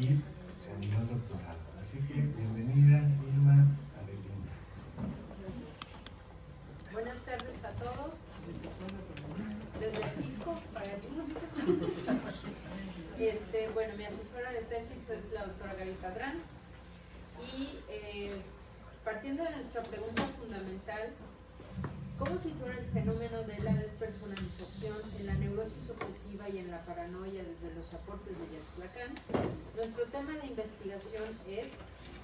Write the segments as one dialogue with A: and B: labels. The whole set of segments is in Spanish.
A: y se animó al doctorado. Así que bienvenida, Irma Avelina.
B: Buenas tardes a todos. Desde Pisco para el bueno, mi asesora de tesis es la doctora Gaby Padrán. Y partiendo de nuestra pregunta fundamental, ¿cómo situar el fenómeno de la despersonalización en la neurosis obsesiva y en la paranoia desde los aportes de Jacques Lacan? Nuestro tema de investigación es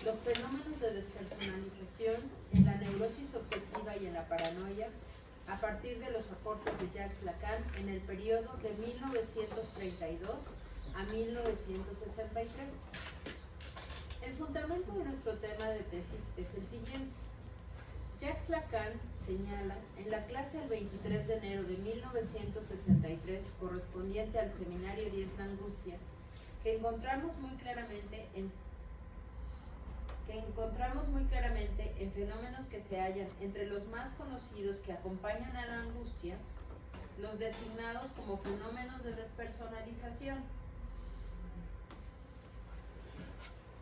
B: los fenómenos de despersonalización en la neurosis obsesiva y en la paranoia a partir de los aportes de Jacques Lacan en el periodo de 1932 a 1963. El fundamento de nuestro tema de tesis es el siguiente. Jacques Lacan señala en la clase del 23 de enero de 1963, correspondiente al seminario 10 La Angustia, que encontramos muy claramente en fenómenos que se hallan entre los más conocidos que acompañan a la angustia, los designados como fenómenos de despersonalización.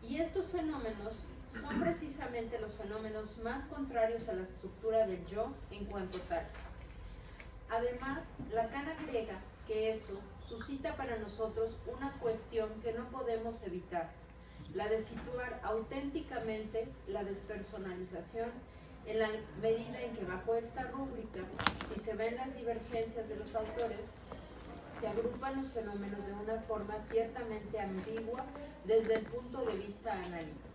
B: Y estos fenómenos son precisamente los fenómenos más contrarios a la estructura del yo en cuanto tal. Además, Lacan agrega que eso suscita para nosotros una cuestión que no podemos evitar, la de situar auténticamente la despersonalización en la medida en que bajo esta rúbrica, si se ven las divergencias de los autores, se agrupan los fenómenos de una forma ciertamente ambigua desde el punto de vista analítico.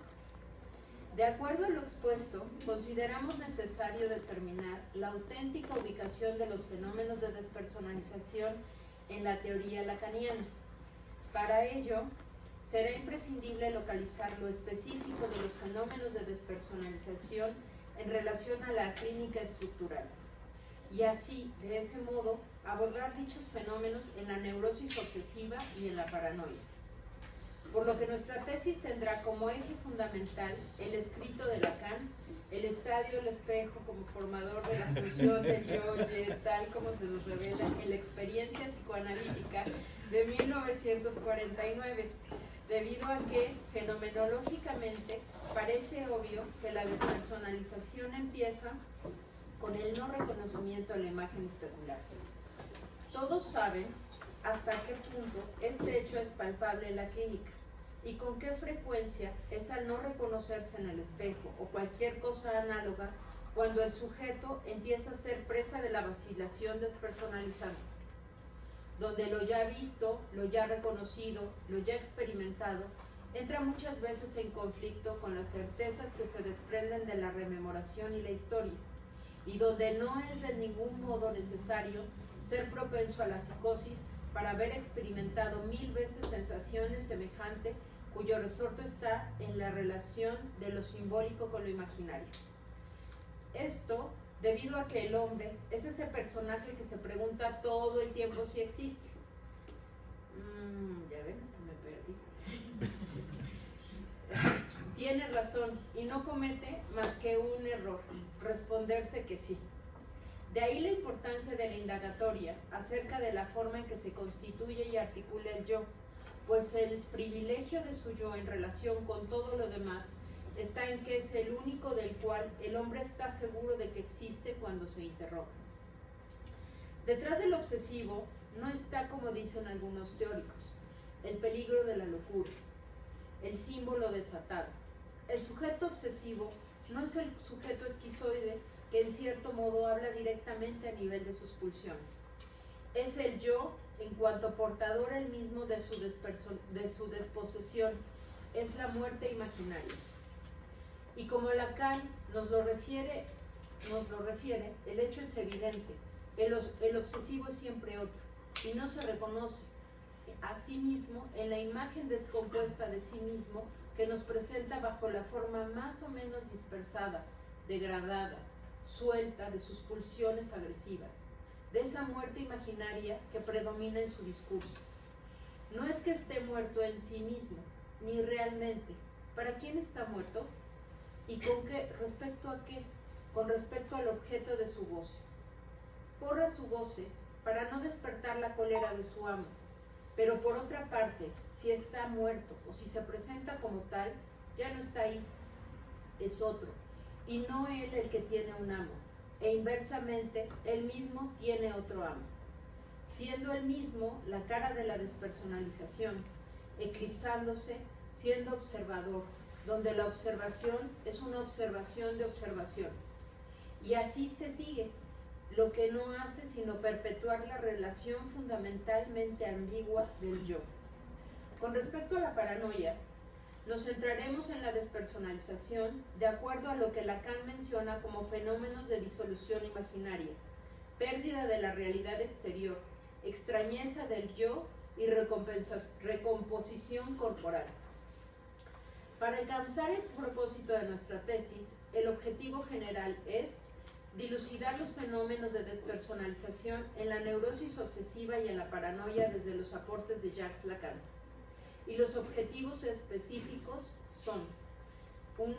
B: De acuerdo a lo expuesto, consideramos necesario determinar la auténtica ubicación de los fenómenos de despersonalización en la teoría lacaniana. Para ello, será imprescindible localizar lo específico de los fenómenos de despersonalización en relación a la clínica estructural, y así, de ese modo, abordar dichos fenómenos en la neurosis obsesiva y en la paranoia. Por lo que nuestra tesis tendrá como eje fundamental el escrito de Lacan, el estadio del espejo como formador de la función del yo, tal como se nos revela en la experiencia psicoanalítica de 1949, debido a que, fenomenológicamente, parece obvio que la despersonalización empieza con el no reconocimiento de la imagen especular. Todos saben hasta qué punto este hecho es palpable en la clínica y con qué frecuencia es al no reconocerse en el espejo o cualquier cosa análoga cuando el sujeto empieza a ser presa de la vacilación despersonalizante, donde lo ya visto, lo ya reconocido, lo ya experimentado, entra muchas veces en conflicto con las certezas que se desprenden de la rememoración y la historia, y donde no es de ningún modo necesario ser propenso a la psicosis para haber experimentado 1000 veces sensaciones semejantes cuyo resorto está en la relación de lo simbólico con lo imaginario. Esto debido a que el hombre es ese personaje que se pregunta todo el tiempo si existe. Ya ven, hasta me perdí. Tiene razón y no comete más que un error, responderse que sí. De ahí la importancia de la indagatoria acerca de la forma en que se constituye y articula el yo, pues el privilegio de su yo en relación con todo lo demás está en que es el único del cual el hombre está seguro de que existe cuando se interroga. Detrás del obsesivo no está, como dicen algunos teóricos, el peligro de la locura, el símbolo desatado. El sujeto obsesivo no es el sujeto esquizoide que en cierto modo habla directamente a nivel de sus pulsiones. Es el yo en cuanto portador él mismo de su desposesión, es la muerte imaginaria. Y como Lacan nos lo refiere, el hecho es evidente, el obsesivo es siempre otro, y no se reconoce a sí mismo en la imagen descompuesta de sí mismo que nos presenta bajo la forma más o menos dispersada, degradada, suelta de sus pulsiones agresivas, de esa muerte imaginaria que predomina en su discurso. No es que esté muerto en sí mismo, ni realmente. ¿Para quién está muerto? ¿Y con qué? ¿Respecto a qué? Con respecto al objeto de su goce. Porra su goce para no despertar la cólera de su amo, Pero por otra parte, si está muerto o si se presenta como tal, ya no está ahí, es otro, y no él el que tiene un amo, e inversamente, él mismo tiene otro amo, siendo él mismo la cara de la despersonalización, eclipsándose, siendo observador, donde la observación es una observación de observación. Y así se sigue, lo que no hace sino perpetuar la relación fundamentalmente ambigua del yo. Con respecto a la paranoia, nos centraremos en la despersonalización de acuerdo a lo que Lacan menciona como fenómenos de disolución imaginaria, pérdida de la realidad exterior, extrañeza del yo y recomposición corporal. Para alcanzar el propósito de nuestra tesis, el objetivo general es dilucidar los fenómenos de despersonalización en la neurosis obsesiva y en la paranoia desde los aportes de Jacques Lacan. Y los objetivos específicos son: 1.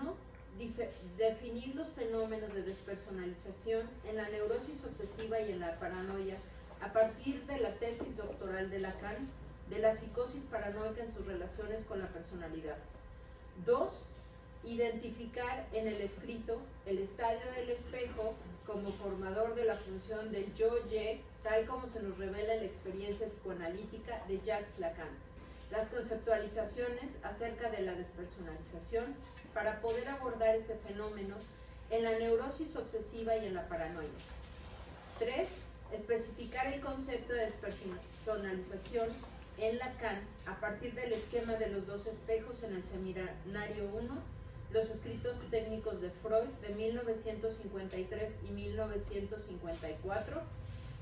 B: Definir los fenómenos de despersonalización en la neurosis obsesiva y en la paranoia a partir de la tesis doctoral de Lacan de la psicosis paranoica en sus relaciones con la personalidad. 2. Identificar en el escrito el estadio del espejo como formador de la función del yo-ye, tal como se nos revela en la experiencia psicoanalítica de Jacques Lacan. Las conceptualizaciones acerca de la despersonalización para poder abordar ese fenómeno en la neurosis obsesiva y en la paranoia. 3. Especificar el concepto de despersonalización en Lacan a partir del esquema de los dos espejos en el seminario 1, los escritos técnicos de Freud de 1953 y 1954,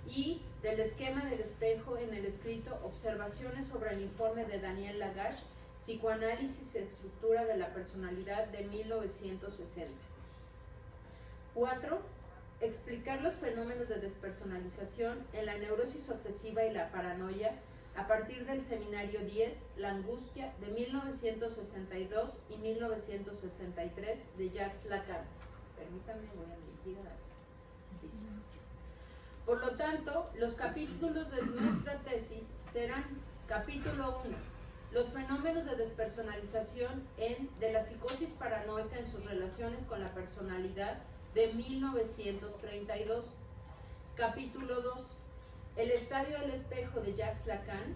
B: y del esquema del espejo en el escrito Observaciones sobre el informe de Daniel Lagache, Psicoanálisis y estructura de la personalidad de 1960. 4. Explicar los fenómenos de despersonalización en la neurosis obsesiva y la paranoia a partir del seminario 10, La angustia, de 1962 y 1963, de Jacques Lacan. Permítanme, voy a mitigar. Listo. Por lo tanto, los capítulos de nuestra tesis serán: capítulo 1, los fenómenos de despersonalización de la psicosis paranoica en sus relaciones con la personalidad, de 1932. Capítulo 2, el estadio del espejo de Jacques Lacan.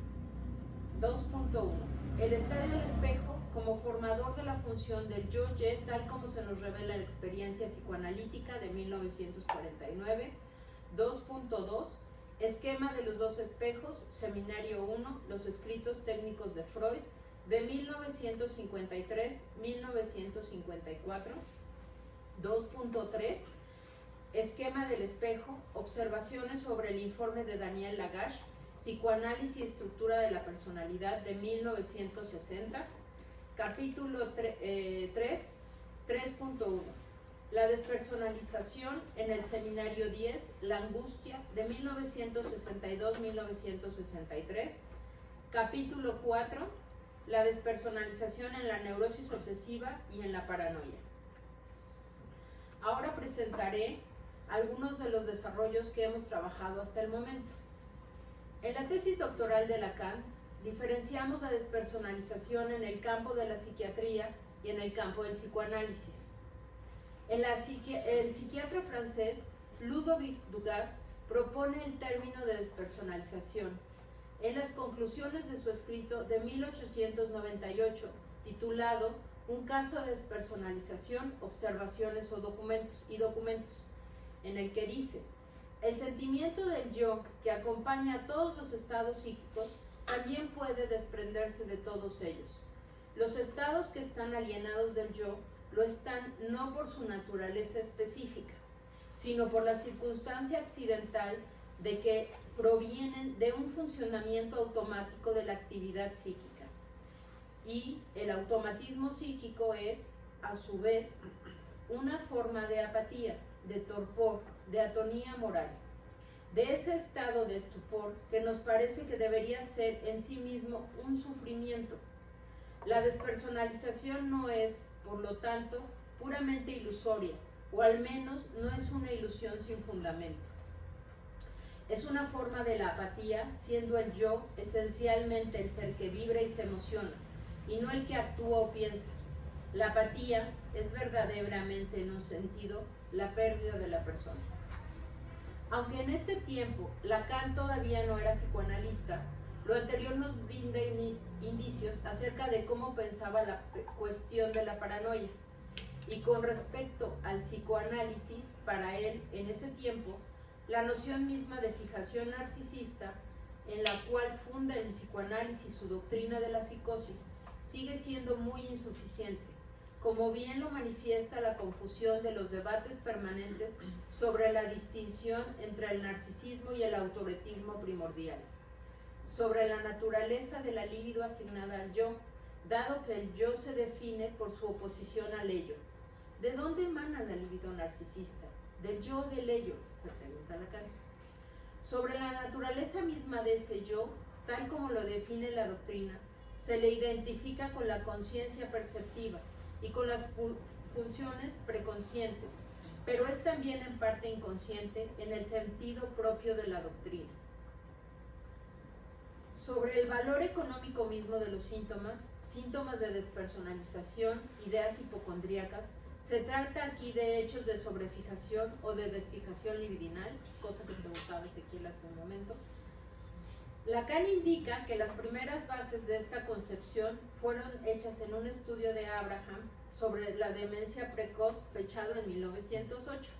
B: 2.1. El estadio del espejo como formador de la función del yo-ye, tal como se nos revela en la experiencia psicoanalítica de 1949. 2.2. Esquema de los dos espejos, seminario 1, los escritos técnicos de Freud, de 1953-1954. 2.3. Esquema del espejo, observaciones sobre el informe de Daniel Lagache, Psicoanálisis y estructura de la personalidad, de 1960. Capítulo 3, 3.1. La despersonalización en el seminario 10, La angustia, de 1962-1963. Capítulo 4. La despersonalización en la neurosis obsesiva y en la paranoia. Ahora presentaré algunos de los desarrollos que hemos trabajado hasta el momento. En la tesis doctoral de Lacan, diferenciamos la despersonalización en el campo de la psiquiatría y en el campo del psicoanálisis. El psiquiatra francés Ludovic Dugas propone el término de despersonalización en las conclusiones de su escrito de 1898, titulado Un caso de despersonalización, observaciones y documentos, en el que dice: el sentimiento del yo que acompaña a todos los estados psíquicos también puede desprenderse de todos ellos. Los estados que están alienados del yo lo están no por su naturaleza específica, sino por la circunstancia accidental de que provienen de un funcionamiento automático de la actividad psíquica. Y el automatismo psíquico es, a su vez, una forma de apatía, de torpor, de atonía moral, de ese estado de estupor que nos parece que debería ser en sí mismo un sufrimiento. La despersonalización no es, por lo tanto, puramente ilusoria, o al menos no es una ilusión sin fundamento. Es una forma de la apatía, siendo el yo esencialmente el ser que vibra y se emociona, y no el que actúa o piensa. La apatía es verdaderamente, en un sentido, la pérdida de la persona. Aunque en este tiempo Lacan todavía no era psicoanalista, lo anterior nos brinda indicios acerca de cómo pensaba la cuestión de la paranoia. Y con respecto al psicoanálisis, para él, en ese tiempo, la noción misma de fijación narcisista, en la cual funda el psicoanálisis su doctrina de la psicosis, sigue siendo muy insuficiente, como bien lo manifiesta la confusión de los debates permanentes sobre la distinción entre el narcisismo y el autoretismo primordial, sobre la naturaleza de la libido asignada al yo, dado que el yo se define por su oposición al ello. ¿De dónde emana la libido narcisista? ¿Del yo o del ello?, se pregunta Lacan. Sobre la naturaleza misma de ese yo, tal como lo define la doctrina, se le identifica con la conciencia perceptiva y con las funciones preconscientes, pero es también en parte inconsciente en el sentido propio de la doctrina. Sobre el valor económico mismo de los síntomas de despersonalización, ideas hipocondríacas, se trata aquí de hechos de sobrefijación o de desfijación libidinal, cosa que preguntaba Ezequiel hace un momento. Lacan indica que las primeras bases de esta concepción fueron hechas en un estudio de Abraham sobre la demencia precoz fechado en 1908,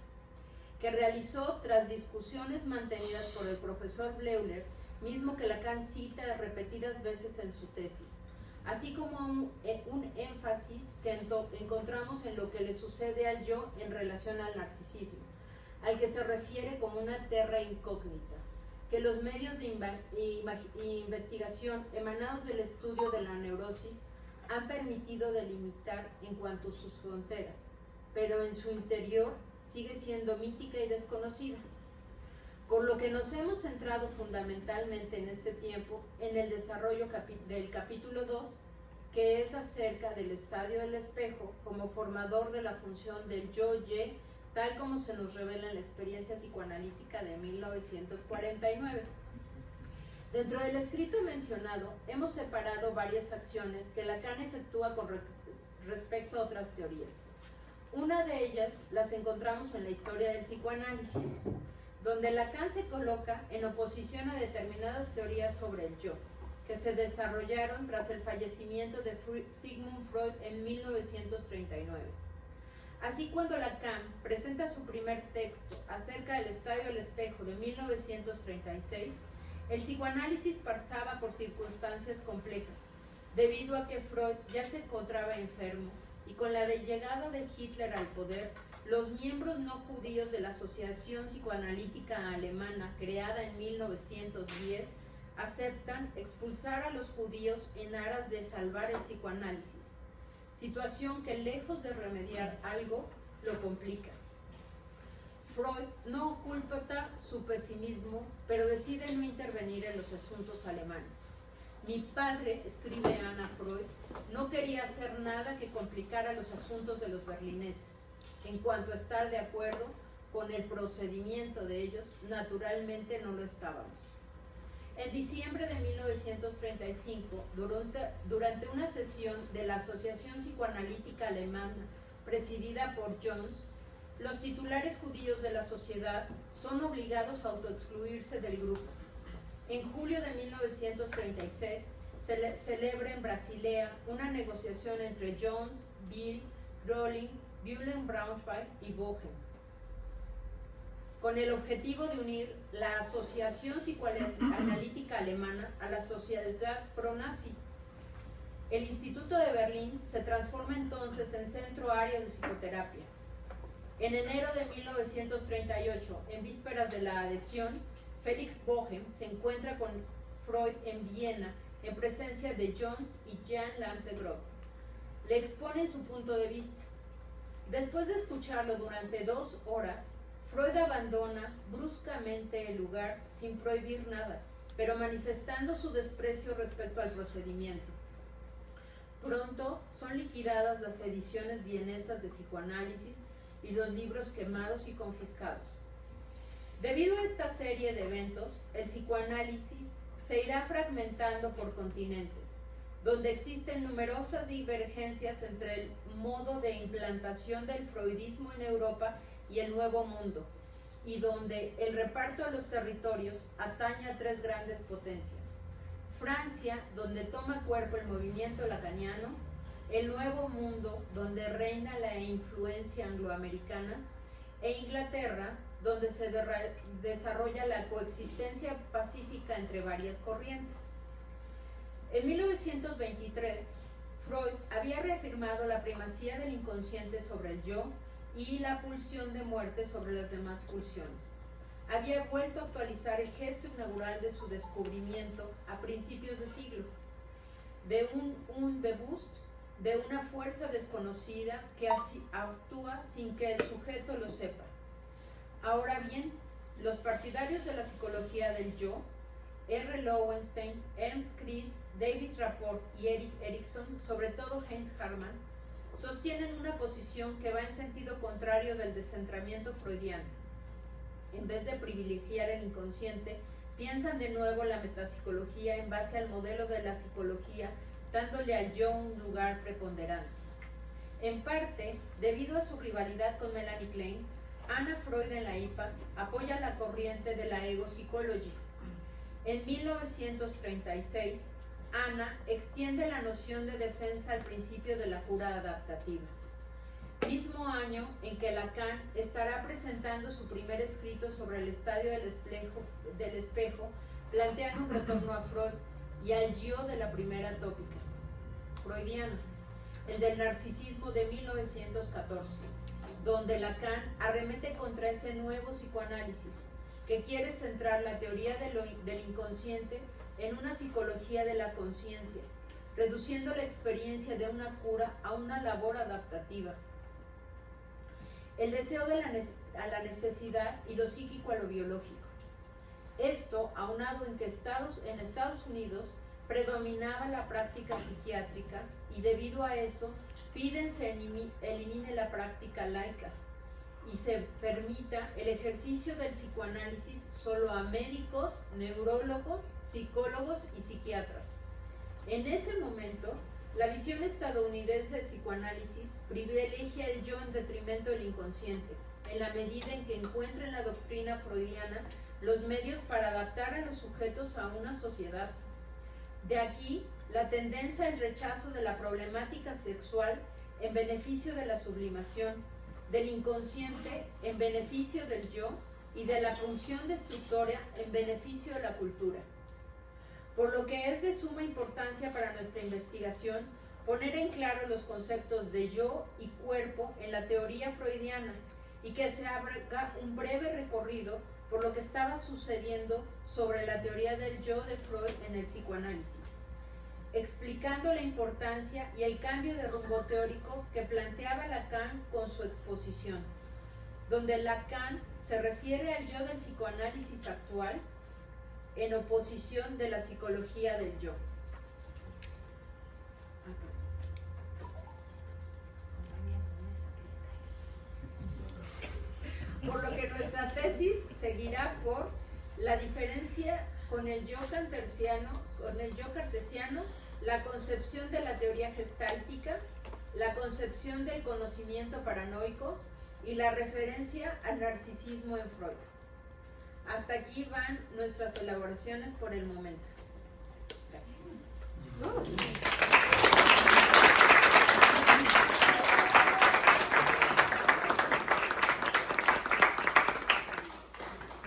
B: que realizó tras discusiones mantenidas por el profesor Bleuler, mismo que Lacan cita repetidas veces en su tesis, así como un énfasis que encontramos en lo que le sucede al yo en relación al narcisismo, al que se refiere como una terra incógnita, que los medios de investigación emanados del estudio de la neurosis han permitido delimitar en cuanto a sus fronteras, pero en su interior sigue siendo mítica y desconocida. Por lo que nos hemos centrado fundamentalmente en este tiempo en el desarrollo del capítulo 2, que es acerca del estadio del espejo como formador de la función del yo-ye, tal como se nos revela en la experiencia psicoanalítica de 1949. Dentro del escrito mencionado, hemos separado varias acciones que Lacan efectúa con respecto a otras teorías. Una de ellas las encontramos en la historia del psicoanálisis, donde Lacan se coloca en oposición a determinadas teorías sobre el yo, que se desarrollaron tras el fallecimiento de Sigmund Freud en 1939. Así, cuando Lacan presenta su primer texto acerca del estadio del espejo de 1936, el psicoanálisis pasaba por circunstancias complejas, debido a que Freud ya se encontraba enfermo y con la llegada de Hitler al poder, los miembros no judíos de la Asociación Psicoanalítica Alemana, creada en 1910, aceptan expulsar a los judíos en aras de salvar el psicoanálisis, situación que lejos de remediar algo, lo complica. Freud no oculta su pesimismo, pero decide no intervenir en los asuntos alemanes. Mi padre, escribe Anna Freud, no quería hacer nada que complicara los asuntos de los berlineses. En cuanto a estar de acuerdo con el procedimiento de ellos, naturalmente no lo estábamos. En diciembre de 1935, durante una sesión de la Asociación Psicoanalítica Alemana, presidida por Jones, los titulares judíos de la sociedad son obligados a autoexcluirse del grupo. En julio de 1936 se celebra en Basilea una negociación entre Jones, Bill, Röhling, Bülent Braunschweig y Bohem, con el objetivo de unir la Asociación Psicoanalítica Alemana a la sociedad pro-nazi. El Instituto de Berlín se transforma entonces en centro área de psicoterapia. En enero de 1938, en vísperas de la adhesión, Felix Bohem se encuentra con Freud en Viena en presencia de Jones y Jan Lantegroth. Le exponen su punto de vista. Después de escucharlo durante 2 horas, Freud abandona bruscamente el lugar sin prohibir nada, pero manifestando su desprecio respecto al procedimiento. Pronto son liquidadas las ediciones vienesas de psicoanálisis y los libros quemados y confiscados. Debido a esta serie de eventos, el psicoanálisis se irá fragmentando por continentes, donde existen numerosas divergencias entre el modo de implantación del freudismo en Europa y el Nuevo Mundo, y donde el reparto de los territorios atañe a tres grandes potencias: Francia, donde toma cuerpo el movimiento lacaniano; el Nuevo Mundo, donde reina la influencia angloamericana; e Inglaterra, donde se desarrolla la coexistencia pacífica entre varias corrientes. En 1923, Freud había reafirmado la primacía del inconsciente sobre el yo y la pulsión de muerte sobre las demás pulsiones. Había vuelto a actualizar el gesto inaugural de su descubrimiento a principios de siglo, de un Unbewusst, de una fuerza desconocida que actúa sin que el sujeto lo sepa. Ahora bien, los partidarios de la psicología del yo, R. Lowenstein, Ernst Kriegs, David Rapport y Erik Erikson, sobre todo Heinz Hartmann, sostienen una posición que va en sentido contrario del descentramiento freudiano. En vez de privilegiar el inconsciente, piensan de nuevo la metapsicología en base al modelo de la psicología, dándole al yo un lugar preponderante. En parte, debido a su rivalidad con Melanie Klein, Anna Freud en la IPA apoya la corriente de la ego psychology. En 1936, Anna extiende la noción de defensa al principio de la cura adaptativa. Mismo año en que Lacan estará presentando su primer escrito sobre el estadio del espejo, planteando un retorno a Freud y al yo de la primera tópica freudiana, el del narcisismo de 1914, donde Lacan arremete contra ese nuevo psicoanálisis que quiere centrar la teoría del inconsciente en una psicología de la conciencia, reduciendo la experiencia de una cura a una labor adaptativa. El deseo a la necesidad y lo psíquico a lo biológico. Esto aunado en que en Estados Unidos predominaba la práctica psiquiátrica y debido a eso piden se elimine la práctica laica y se permita el ejercicio del psicoanálisis solo a médicos, neurólogos, psicólogos y psiquiatras. En ese momento, la visión estadounidense de psicoanálisis privilegia el yo en detrimento del inconsciente, en la medida en que encuentra en la doctrina freudiana los medios para adaptar a los sujetos a una sociedad. De aquí la tendencia al rechazo de la problemática sexual en beneficio de la sublimación, del inconsciente en beneficio del yo y de la función destructora en beneficio de la cultura. Por lo que es de suma importancia para nuestra investigación poner en claro los conceptos de yo y cuerpo en la teoría freudiana y que se haga un breve recorrido por lo que estaba sucediendo sobre la teoría del yo de Freud en el psicoanálisis, explicando la importancia y el cambio de rumbo teórico que planteaba Lacan con su exposición, donde Lacan se refiere al yo del psicoanálisis actual en oposición de la psicología del yo. Por lo que nuestra tesis seguirá por la diferencia con el yo cartesiano, la concepción de la teoría gestáltica, la concepción del conocimiento paranoico y la referencia al narcisismo en Freud. Hasta aquí van nuestras elaboraciones por el momento. Gracias.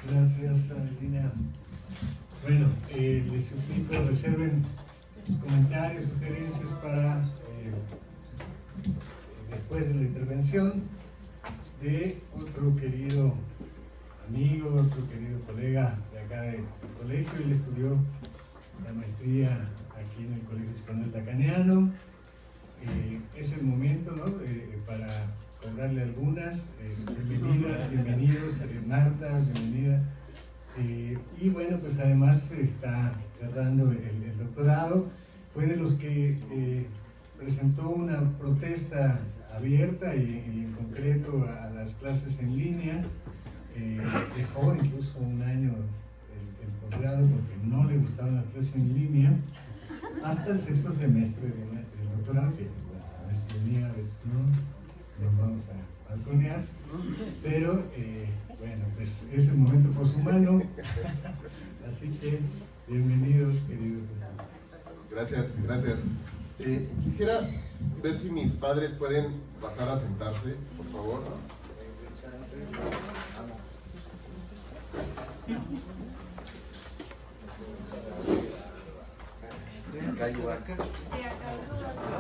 A: Gracias, Adelina. Bueno, les suplico reserven sus comentarios, sugerencias para después de la intervención de otro querido amigo, otro querido colega de acá del colegio. Él estudió la maestría aquí en el Colegio Español Lacaniano. Es el momento, ¿no?, para cobrarle algunas. Bienvenidas, bienvenidos, Marta, bienvenida. Y bueno, pues además está tratando el doctorado. Fue de los que presentó una protesta abierta y en concreto a las clases en línea dejó incluso un año el posgrado porque no le gustaban las clases en línea, hasta el sexto semestre del doctorado, que la maestría mía, no nos vamos a balconear, pero bueno, pues ese momento poshumano, así que bienvenidos, queridos.
C: Gracias. Quisiera ver si mis padres pueden pasar a sentarse, por favor.
D: Caigo acá.
B: Sí, acá.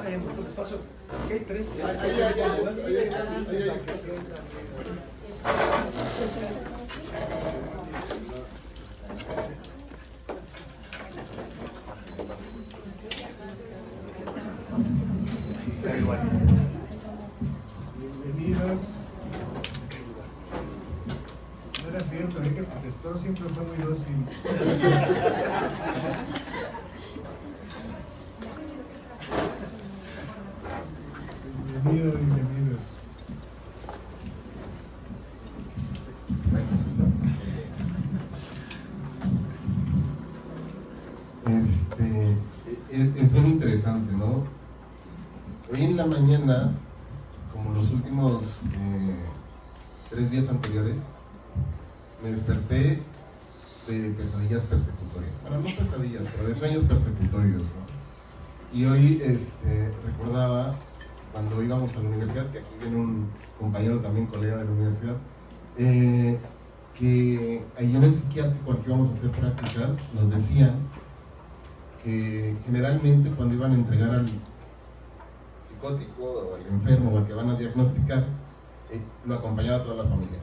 D: Hay un poco de espacio. Aquí hay tres.
A: Bienvenidos. No era cierto, el que protestó siempre fue muy dócil. Bienvenidos.
C: Es bien interesante, ¿no? Hoy en la mañana, como los últimos 3 días anteriores, me desperté de pesadillas persecutorias. Bueno, no pesadillas, pero de sueños persecutorios, ¿no? Y hoy recordaba cuando íbamos a la universidad, que aquí viene un compañero también, colega de la universidad, que ahí en el psiquiátrico al que íbamos a hacer prácticas, nos decían que generalmente cuando iban a entregar al psicótico o al enfermo o al que van a diagnosticar, lo acompañaba toda la familia.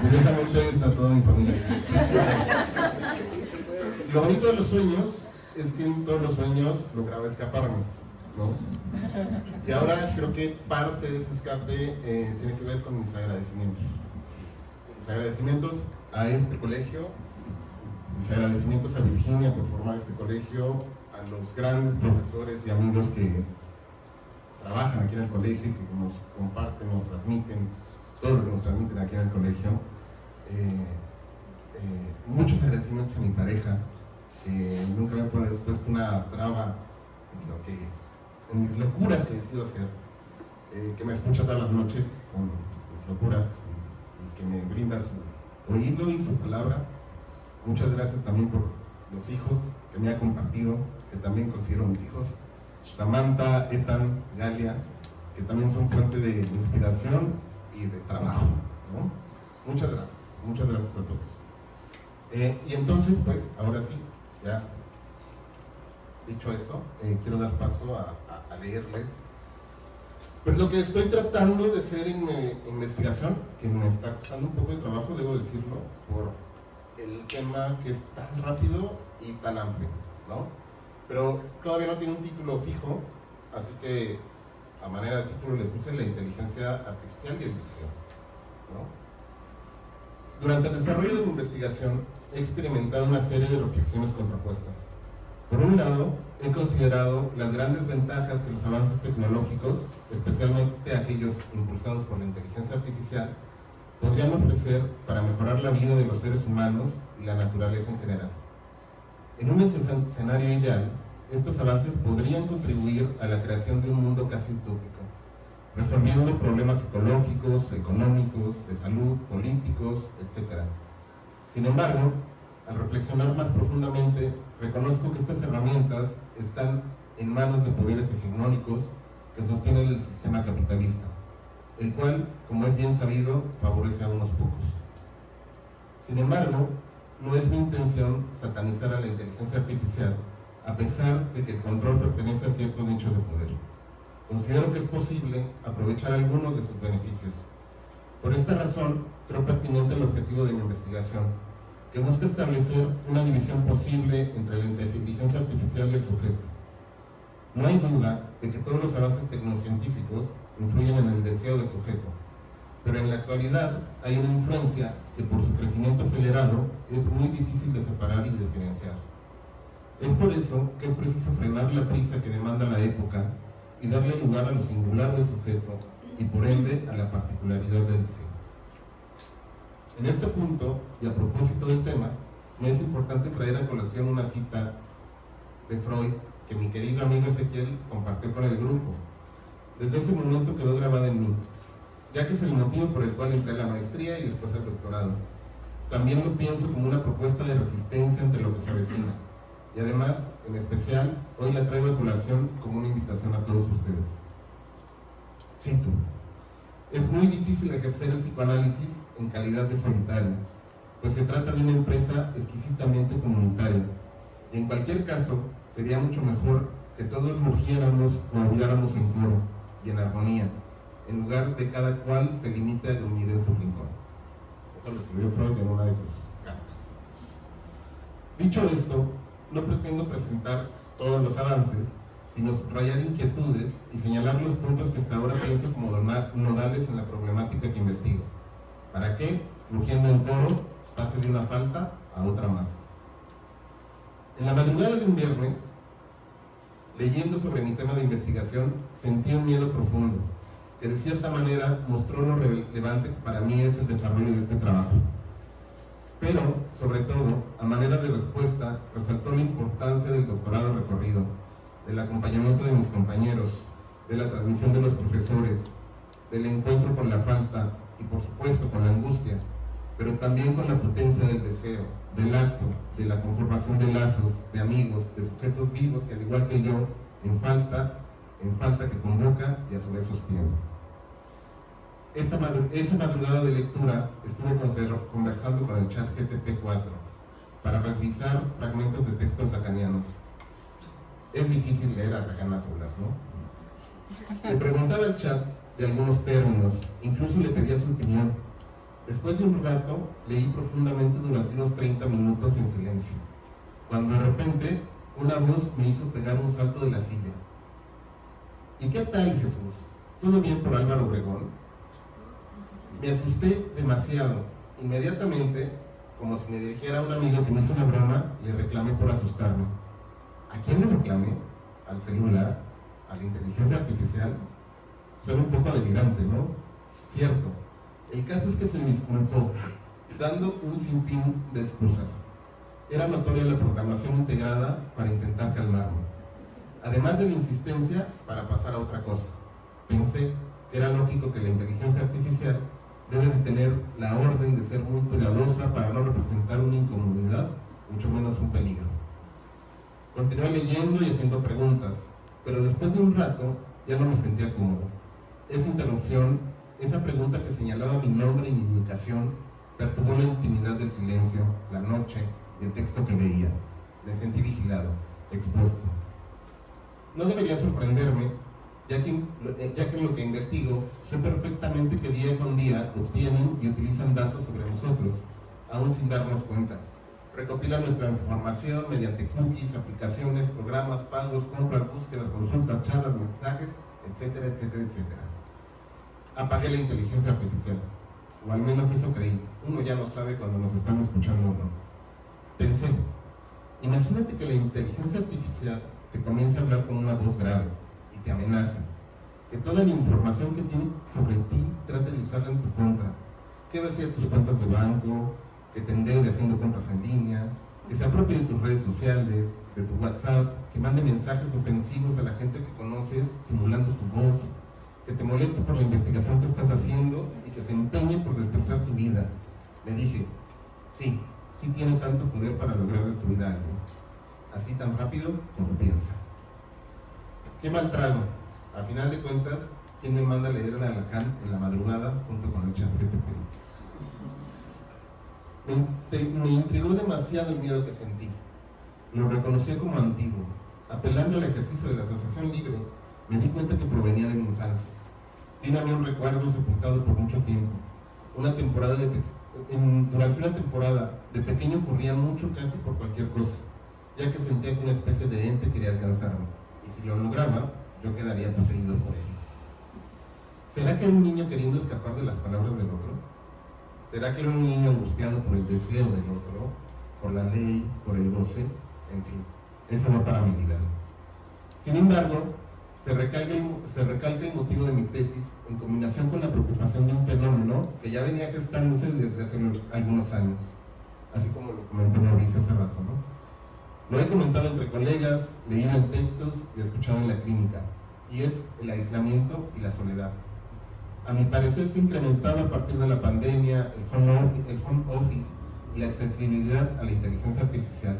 C: Curiosamente hoy está toda mi familia. Lo bonito de los sueños es que en todos los sueños lograba escaparme, ¿no? Y ahora creo que parte de ese escape tiene que ver con mis agradecimientos. Mis agradecimientos a este colegio, mis agradecimientos a Virginia por formar este colegio, a los grandes profesores y amigos que trabajan aquí en el colegio y que nos comparten, nos transmiten, todo lo que nos transmiten aquí en el colegio. Muchos agradecimientos a mi pareja, que nunca me ha puesto una traba en mis locuras que decido hacer, que me escucha todas las noches con mis locuras y que me brinda su oído y su palabra. Muchas gracias también por los hijos que me ha compartido, que también considero mis hijos, Samantha, Ethan, Galia, que también son fuente de inspiración y de trabajo, ¿no? Muchas gracias a todos. Y entonces, pues, ahora sí, ya dicho eso, quiero dar paso a leerles pues lo que estoy tratando de hacer en mi investigación, que me está costando un poco de trabajo, debo decirlo, por el tema que es tan rápido y tan amplio, ¿no? Pero todavía no tiene un título fijo, así que a manera de título le puse la inteligencia artificial y el deseo, ¿no? Durante el desarrollo de mi investigación he experimentado una serie de reflexiones contrapuestas. Por un lado, he considerado las grandes ventajas que los avances tecnológicos, especialmente aquellos impulsados por la inteligencia artificial, podrían ofrecer para mejorar la vida de los seres humanos y la naturaleza en general. En un escenario ideal, estos avances podrían contribuir a la creación de un mundo casi utópico, resolviendo problemas ecológicos, económicos, de salud, políticos, etc. Sin embargo, al reflexionar más profundamente, reconozco que estas herramientas están en manos de poderes hegemónicos que sostienen el sistema capitalista, el cual, como es bien sabido, favorece a unos pocos. Sin embargo, no es mi intención satanizar a la inteligencia artificial, a pesar de que el control pertenece a ciertos nichos de poder. Considero que es posible aprovechar algunos de sus beneficios. Por esta razón, creo pertinente el objetivo de mi investigación, que busca establecer una división posible entre la inteligencia artificial y el sujeto. No hay duda de que todos los avances tecnocientíficos influyen en el deseo del sujeto, pero en la actualidad hay una influencia que por su crecimiento acelerado es muy difícil de separar y diferenciar. Es por eso que es preciso frenar la prisa que demanda la época y darle lugar a lo singular del sujeto y por ende a la particularidad del deseo. En este punto, y a propósito del tema, me es importante traer a colación una cita de Freud que mi querido amigo Ezequiel compartió con el grupo. Desde ese momento quedó grabada en mí, ya que es el motivo por el cual entré a la maestría y después al doctorado. También lo pienso como una propuesta de resistencia ante lo que se avecina, y además, en especial, hoy la traigo a colación como una invitación a todos ustedes. Cito: es muy difícil ejercer el psicoanálisis en calidad de solitario, pues se trata de una empresa exquisitamente comunitaria, y en cualquier caso, sería mucho mejor que todos rugiéramos o aulláramos en coro y en armonía, en lugar de cada cual se limite a gruñir en su rincón. Eso lo escribió Freud en una de sus cartas. Dicho esto, no pretendo presentar todos los avances, sino subrayar inquietudes y señalar los puntos que hasta ahora pienso como nodales en la problemática que investigo, para que, rugiendo en coro, pase de una falta a otra más. En la madrugada de un viernes, leyendo sobre mi tema de investigación, sentí un miedo profundo, que de cierta manera mostró lo relevante que para mí es el desarrollo de este trabajo. Pero, sobre todo, a manera de respuesta, resaltó la importancia del doctorado recorrido, del acompañamiento de mis compañeros, de la transmisión de los profesores, del encuentro con la falta y, por supuesto, con la angustia, pero también con la potencia del deseo, del acto, de la conformación de lazos, de amigos, de sujetos vivos que, al igual que yo, en falta que convoca y a su vez sostiene. Esa madrugada de lectura estuve conversando con el chat GPT-4 para revisar fragmentos de textos lacanianos. Es difícil leer a Lacan a solas, ¿no? Le preguntaba al chat de algunos términos, incluso le pedía su opinión. Después de un rato, leí profundamente durante unos 30 minutos en silencio, cuando de repente una voz me hizo pegar un salto de la silla. ¿Y qué tal, Jesús? ¿Todo bien por Álvaro Obregón? Me asusté demasiado. Inmediatamente, como si me dirigiera a un amigo que me hizo una broma, le reclamé por asustarme. ¿A quién le reclamé? ¿Al celular? ¿A la inteligencia artificial? Suena un poco delirante, ¿no? Cierto. El caso es que se me disculpó, dando un sinfín de excusas. Era notoria la programación integrada para intentar calmarme. Además de la insistencia para pasar a otra cosa. Pensé que era lógico que la inteligencia artificial debe de tener la orden de ser muy cuidadosa para no representar una incomodidad, mucho menos un peligro. Continué leyendo y haciendo preguntas, pero después de un rato ya no me sentía cómodo. Esa interrupción, esa pregunta que señalaba mi nombre y mi ubicación, perturbó la intimidad del silencio, la noche y el texto que veía. Me sentí vigilado, expuesto. No debería sorprenderme, ya que en lo que investigo, sé perfectamente que día con día obtienen y utilizan datos sobre nosotros, aún sin darnos cuenta. Recopilan nuestra información mediante cookies, aplicaciones, programas, pagos, compras, búsquedas, consultas, charlas, mensajes, etcétera, etcétera, etcétera. Apagué la inteligencia artificial, o al menos eso creí. Uno ya no sabe cuando nos están escuchando o no. Pensé, imagínate que la inteligencia artificial te comience a hablar con una voz grave y te amenace, que toda la información que tiene sobre ti trate de usarla en tu contra, que vacíe tus cuentas de banco, que te endeude haciendo compras en línea, que se apropie de tus redes sociales, de tu WhatsApp, que mande mensajes ofensivos a la gente que conoces simulando tu voz, que te moleste por la investigación que estás haciendo y que se empeñe por destrozar tu vida. Le dije, sí tiene tanto poder para lograr destruir a alguien. Así tan rápido como piensa. Qué mal trago. A final de cuentas, ¿quién me manda a leer a Lacan en la madrugada junto con el chat GPT? Me intrigó demasiado el miedo que sentí. Lo reconocí como antiguo. Apelando al ejercicio de la asociación libre, me di cuenta que provenía de mi infancia. Tiene a mí un recuerdo sepultado por mucho tiempo. Durante una temporada, de pequeño corría mucho casi por cualquier cosa, ya que sentía que una especie de ente quería alcanzarme, y si lo lograba, yo quedaría poseído por él. ¿Será que era un niño queriendo escapar de las palabras del otro? ¿Será que era un niño angustiado por el deseo del otro, por la ley, por el goce? En fin, eso no para mi vida. Sin embargo, se recalca el motivo de mi tesis en combinación con la preocupación de un fenómeno que ya venía gestándose desde hace algunos años, así como lo comentó Mauricio hace rato, ¿no? Lo he comentado entre colegas, leído en textos y escuchado en la clínica, y es el aislamiento y la soledad. A mi parecer se ha incrementado a partir de la pandemia, el home office y la accesibilidad a la inteligencia artificial,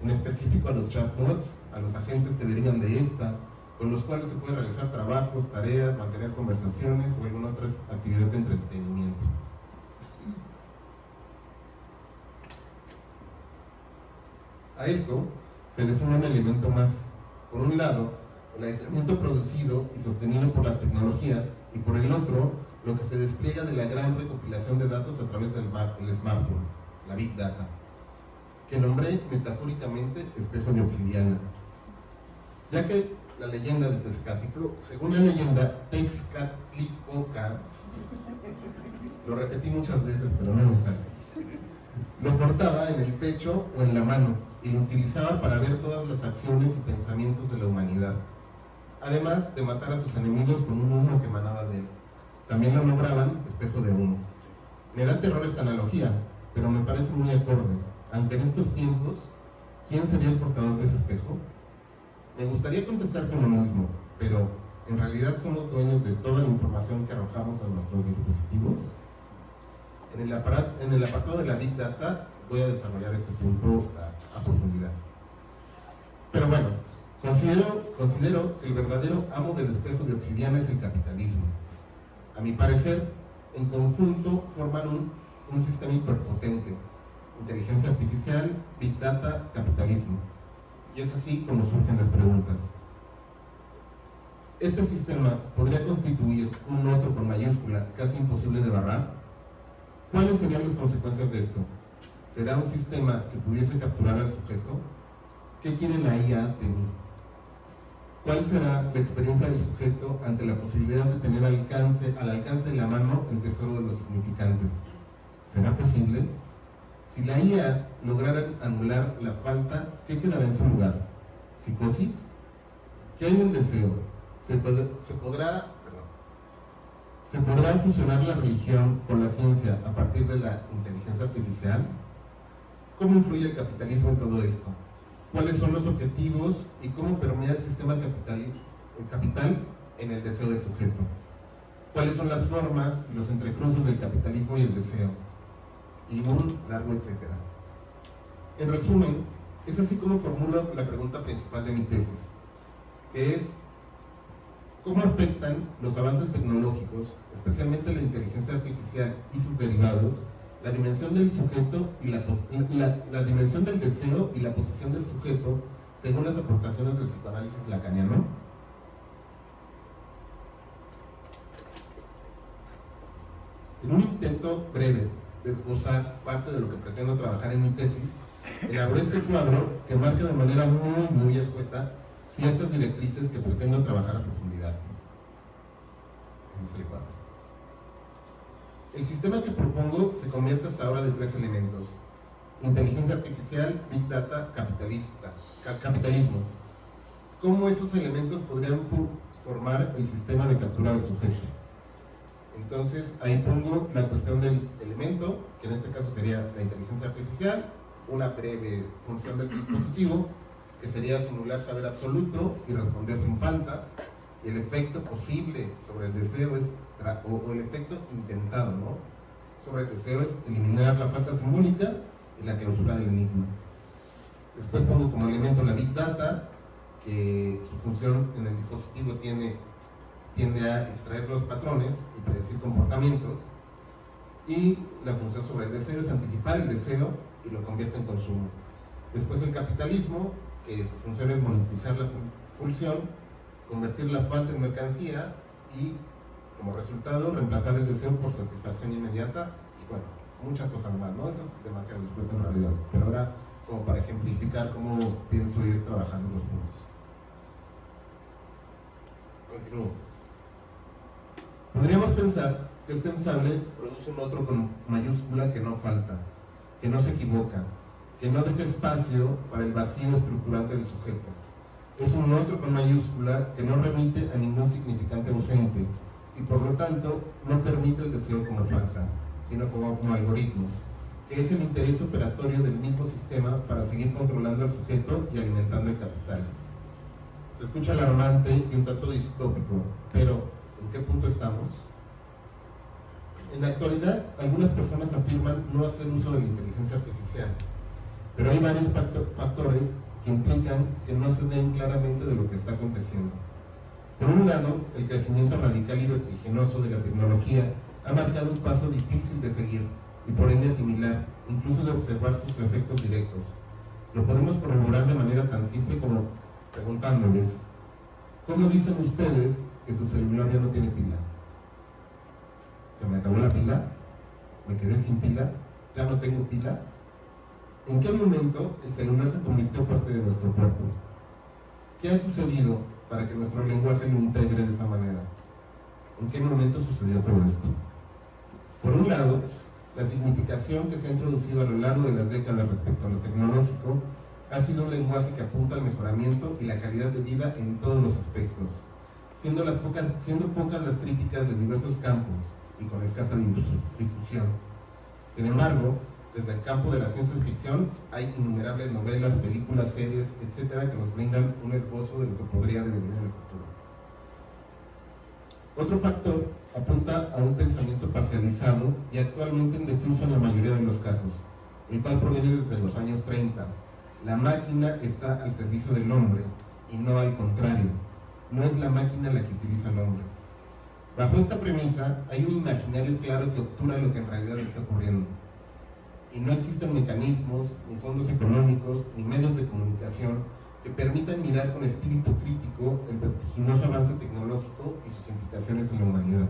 C: en específico a los chatbots, a los agentes que derivan de esta, con los cuales se puede realizar trabajos, tareas, mantener conversaciones o alguna otra actividad de entretenimiento. A esto se le suma un elemento más. Por un lado, el aislamiento producido y sostenido por las tecnologías, y por el otro, lo que se despliega de la gran recopilación de datos a través del smartphone, la Big Data, que nombré metafóricamente espejo de obsidiana. Ya que la leyenda de Tezcatlipoca, según la leyenda, Tezcatlipoca, lo repetí muchas veces, pero no me sale, lo portaba en el pecho o en la mano y lo utilizaba para ver todas las acciones y pensamientos de la humanidad, además de matar a sus enemigos con un humo que emanaba de él. También lo nombraban espejo de humo. Me da terror esta analogía, pero me parece muy acorde, aunque en estos tiempos, ¿quién sería el portador de ese espejo? Me gustaría contestar con lo mismo, pero ¿en realidad somos dueños de toda la información que arrojamos a nuestros dispositivos? En el apartado de la Big Data voy a desarrollar este punto a profundidad. Pero bueno, considero que el verdadero amo del espejo de obsidiana es el capitalismo. A mi parecer, en conjunto forman un sistema hiperpotente: inteligencia artificial, Big Data, capitalismo. Y es así como surgen las preguntas. ¿Este sistema podría constituir un otro con mayúscula casi imposible de barrar? ¿Cuáles serían las consecuencias de esto? ¿Será un sistema que pudiese capturar al sujeto? ¿Qué quiere la IA de mí? ¿Cuál será la experiencia del sujeto ante la posibilidad de tener al alcance de la mano el tesoro de los significantes? ¿Será posible? Si la IA lograra anular la falta, ¿qué quedará en su lugar? ¿Psicosis? ¿Qué hay en el deseo? ¿Se podrá fusionar la religión con la ciencia a partir de la inteligencia artificial? ¿Cómo influye el capitalismo en todo esto? ¿Cuáles son los objetivos y cómo permea el sistema capital en el deseo del sujeto? ¿Cuáles son las formas y los entrecruzos del capitalismo y el deseo? Y un largo etcétera. En resumen, es así como formulo la pregunta principal de mi tesis, que es: ¿cómo afectan los avances tecnológicos, especialmente la inteligencia artificial y sus derivados, la dimensión del sujeto y la dimensión del deseo y la posición del sujeto según las aportaciones del psicoanálisis lacaniano? En un intento breve de esbozar parte de lo que pretendo trabajar en mi tesis, elaboré este cuadro que marca de manera muy escueta ciertas directrices que pretendo trabajar a profundidad. Dice el cuadro. El sistema que propongo se convierte hasta ahora de 3 elementos: inteligencia artificial, Big Data, capitalismo. ¿Cómo esos elementos podrían formar el sistema de captura del sujeto? Entonces, ahí pongo la cuestión del elemento, que en este caso sería la inteligencia artificial, una breve función del dispositivo, que sería simular saber absoluto y responder sin falta, y el efecto posible sobre el deseo o el efecto intentado, ¿no?, sobre el deseo es eliminar la falta simbólica y la clausura del enigma. Después pongo como elemento la Big Data, que su función en el dispositivo tiende a extraer los patrones y predecir comportamientos, y la función sobre el deseo es anticipar el deseo y lo convierte en consumo. Después el capitalismo, que su función es monetizar la pulsión, convertir la falta en mercancía y, como resultado, reemplazar el deseo por satisfacción inmediata, y bueno, muchas cosas más, ¿no? Eso es demasiado expuesto en realidad, pero ahora como para ejemplificar cómo pienso ir trabajando los puntos. Continúo. Podríamos pensar que este ensamble produce un otro con mayúscula que no falta, que no se equivoca, que no deja espacio para el vacío estructurante del sujeto. Es un otro con mayúscula que no remite a ningún significante ausente y por lo tanto no permite el deseo como falta, sino como algoritmo, que es el interés operatorio del mismo sistema para seguir controlando al sujeto y alimentando el capital. Se escucha alarmante y un tanto distópico, pero ¿en qué punto estamos? En la actualidad, algunas personas afirman no hacer uso de la inteligencia artificial, pero hay varios factores que implican que no se den claramente de lo que está aconteciendo. Por un lado, el crecimiento radical y vertiginoso de la tecnología ha marcado un paso difícil de seguir y por ende asimilar, incluso de observar sus efectos directos. Lo podemos corroborar de manera tan simple como preguntándoles: ¿cómo dicen ustedes que su celular ya no tiene pila? ¿Se me acabó la pila? ¿Me quedé sin pila? ¿Ya no tengo pila? ¿En qué momento el celular se convirtió parte de nuestro cuerpo? ¿Qué ha sucedido para que nuestro lenguaje lo integre de esa manera? ¿En qué momento sucedió todo esto? Por un lado, la significación que se ha introducido a lo largo de las décadas respecto a lo tecnológico ha sido un lenguaje que apunta al mejoramiento y la calidad de vida en todos los aspectos, siendo pocas las críticas de diversos campos y con escasa difusión. Sin embargo, desde el campo de la ciencia ficción hay innumerables novelas, películas, series, etcétera, que nos brindan un esbozo de lo que podría devenir en el futuro. Otro factor apunta a un pensamiento parcializado y actualmente en desuso en la mayoría de los casos, el cual proviene desde los años 30. La máquina está al servicio del hombre y no al contrario. No es la máquina la que utiliza al hombre. Bajo esta premisa hay un imaginario claro que obtura lo que en realidad está ocurriendo. Y no existen mecanismos, ni fondos económicos, ni medios de comunicación que permitan mirar con espíritu crítico el vertiginoso avance tecnológico y sus implicaciones en la humanidad.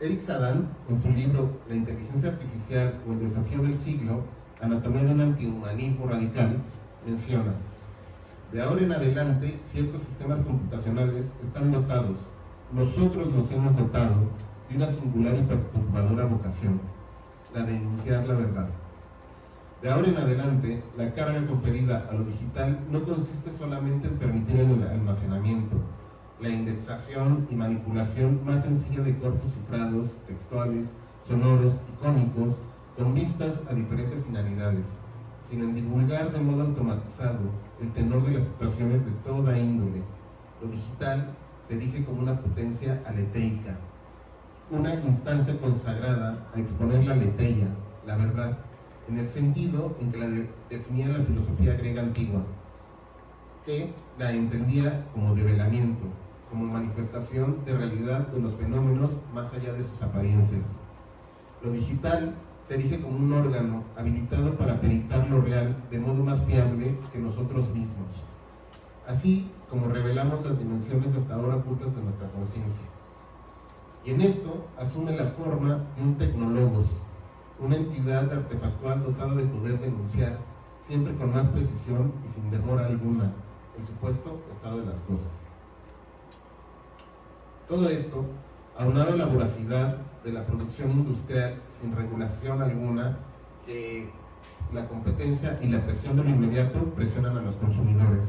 C: Eric Sadan, en su libro La inteligencia artificial o el desafío del siglo, anatomía de un antihumanismo radical, menciona: de ahora en adelante, ciertos sistemas computacionales están dotados, nosotros los hemos dotado, de una singular y perturbadora vocación, la de enunciar la verdad. De ahora en adelante, la carga conferida a lo digital no consiste solamente en permitir el almacenamiento, la indexación y manipulación más sencilla de corpus cifrados, textuales, sonoros, icónicos, con vistas a diferentes finalidades, sino en divulgar de modo automatizado el tenor de las situaciones de toda índole. Lo digital se erige como una potencia aleteica, una instancia consagrada a exponer la aletheia, la verdad, en el sentido en que la definía la filosofía griega antigua, que la entendía como develamiento, como manifestación de realidad de los fenómenos más allá de sus apariencias. Lo digital se erige como un órgano habilitado para peritar lo real de modo más fiable que nosotros mismos, así como revelamos las dimensiones hasta ahora ocultas de nuestra conciencia. Y en esto asume la forma de un tecnólogos, una entidad artefactual dotada de poder denunciar, siempre con más precisión y sin demora alguna, el supuesto estado de las cosas. Todo esto, aunado a la voracidad de la producción industrial sin regulación alguna, que la competencia y la presión de lo inmediato presionan a los consumidores.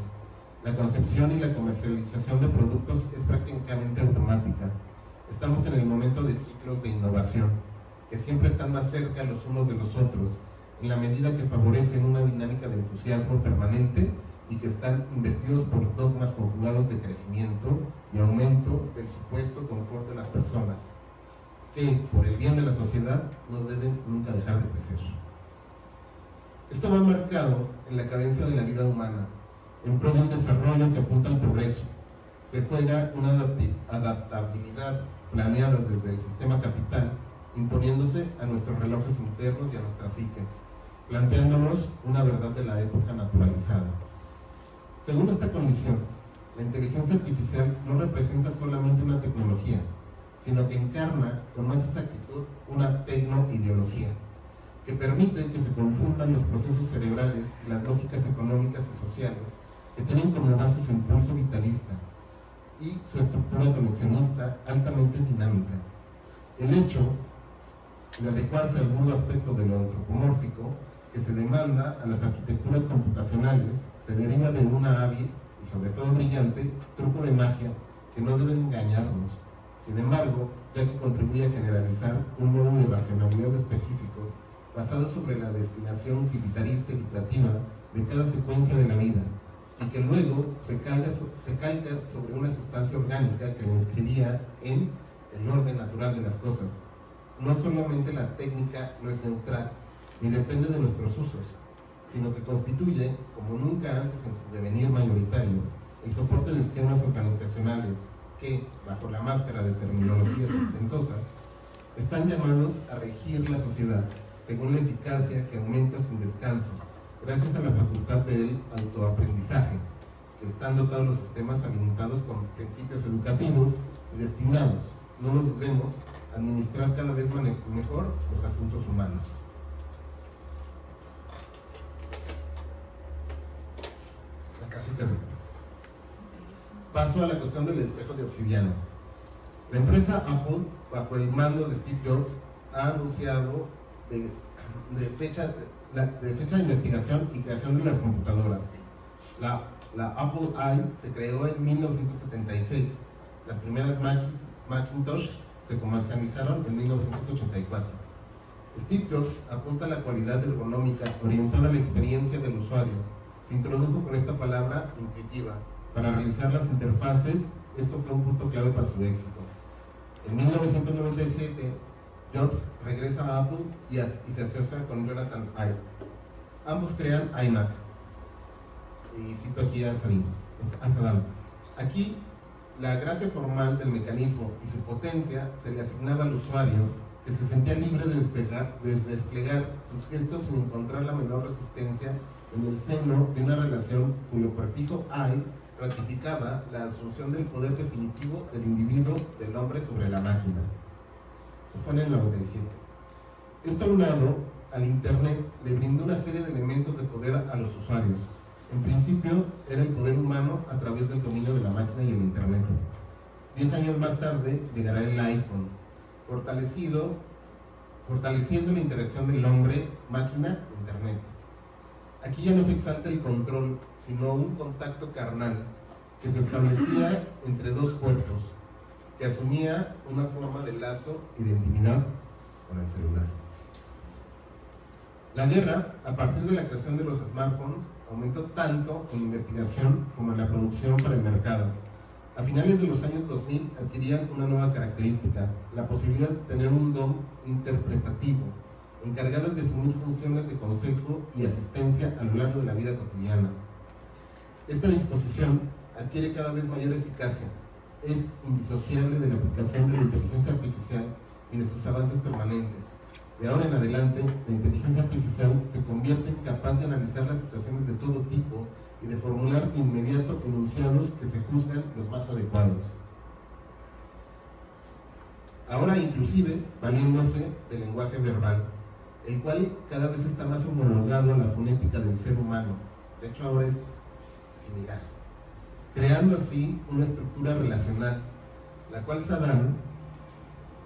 C: La concepción y la comercialización de productos es prácticamente automática. Estamos en el momento de ciclos de innovación, que siempre están más cerca los unos de los otros, en la medida que favorecen una dinámica de entusiasmo permanente y que están investidos por dogmas conjugados de crecimiento y aumento del supuesto confort de las personas, que, por el bien de la sociedad, no deben nunca dejar de crecer. Esto va marcado en la cadencia de la vida humana, en pro de un desarrollo que apunta al progreso. Se juega una adaptabilidad planeada desde el sistema capital, imponiéndose a nuestros relojes internos y a nuestra psique, planteándonos una verdad de la época naturalizada. Según esta condición, la inteligencia artificial no representa solamente una tecnología, sino que encarna con más exactitud una tecnoideología, que permite que se confundan los procesos cerebrales y las lógicas económicas y sociales que tienen como base su impulso vitalista y su estructura conexionista altamente dinámica. El hecho de adecuarse al mundo aspecto de lo antropomórfico que se demanda a las arquitecturas computacionales se deriva de una y sobre todo brillante, truco de magia que no debe engañarnos. Sin embargo, ya que contribuye a generalizar un modo de racionalidad específico basado sobre la destinación utilitarista y lucrativa de cada secuencia de la vida, y que luego se calca sobre una sustancia orgánica que lo inscribía en el orden natural de las cosas. No solamente la técnica no es neutral, ni depende de nuestros usos, sino que constituye, como nunca antes en su devenir mayoritario, el soporte de esquemas organizacionales que, bajo la máscara de terminologías ostentosas, están llamados a regir la sociedad según la eficacia que aumenta sin descanso, gracias a la facultad del autoaprendizaje, que están dotados los sistemas alimentados con principios educativos y destinados, no lo dudemos, a administrar cada vez mejor los asuntos humanos. Casi termino. Paso a la cuestión del espejo de obsidiana. La empresa Apple, bajo el mando de Steve Jobs, ha anunciado de fecha de investigación y creación de las computadoras. La Apple I se creó en 1976. Las primeras Macintosh se comercializaron en 1984. Steve Jobs apunta a la cualidad ergonómica orientada a la experiencia del usuario. Se introdujo con esta palabra intuitiva para realizar las interfaces. Esto fue un punto clave para su éxito. En 1997, Jobs regresa a Apple y se asocia con Jonathan Ive. Ambos crean iMac. Y cito aquí a Saddam. Aquí, la gracia formal del mecanismo y su potencia se le asignaba al usuario, que se sentía libre de desplegar sus gestos sin encontrar la menor resistencia en el seno de una relación cuyo prefijo I ratificaba la asunción del poder definitivo del individuo, del hombre sobre la máquina. Eso fue en el 97. Esto aunado al Internet le brindó una serie de elementos de poder a los usuarios. En principio era el poder humano a través del dominio de la máquina y el Internet. 10 años más tarde llegará el iPhone, fortaleciendo la interacción del hombre-máquina-Internet. Aquí ya no se exalta el control, sino un contacto carnal que se establecía entre dos cuerpos, que asumía una forma de lazo y de intimidad con el celular. La guerra, a partir de la creación de los smartphones, aumentó tanto en la investigación como en la producción para el mercado. A finales de los años 2000 adquirían una nueva característica, la posibilidad de tener un don interpretativo, encargadas de asumir funciones de consejo y asistencia a lo largo de la vida cotidiana. Esta disposición adquiere cada vez mayor eficacia, es indisociable de la aplicación de la inteligencia artificial y de sus avances permanentes. De ahora en adelante, la inteligencia artificial se convierte en capaz de analizar las situaciones de todo tipo y de formular de inmediato enunciados que se juzgan los más adecuados. Ahora inclusive valiéndose del lenguaje verbal, el cual cada vez está más homologado a la fonética del ser humano. De hecho, ahora es similar, creando así una estructura relacional, la cual Saddam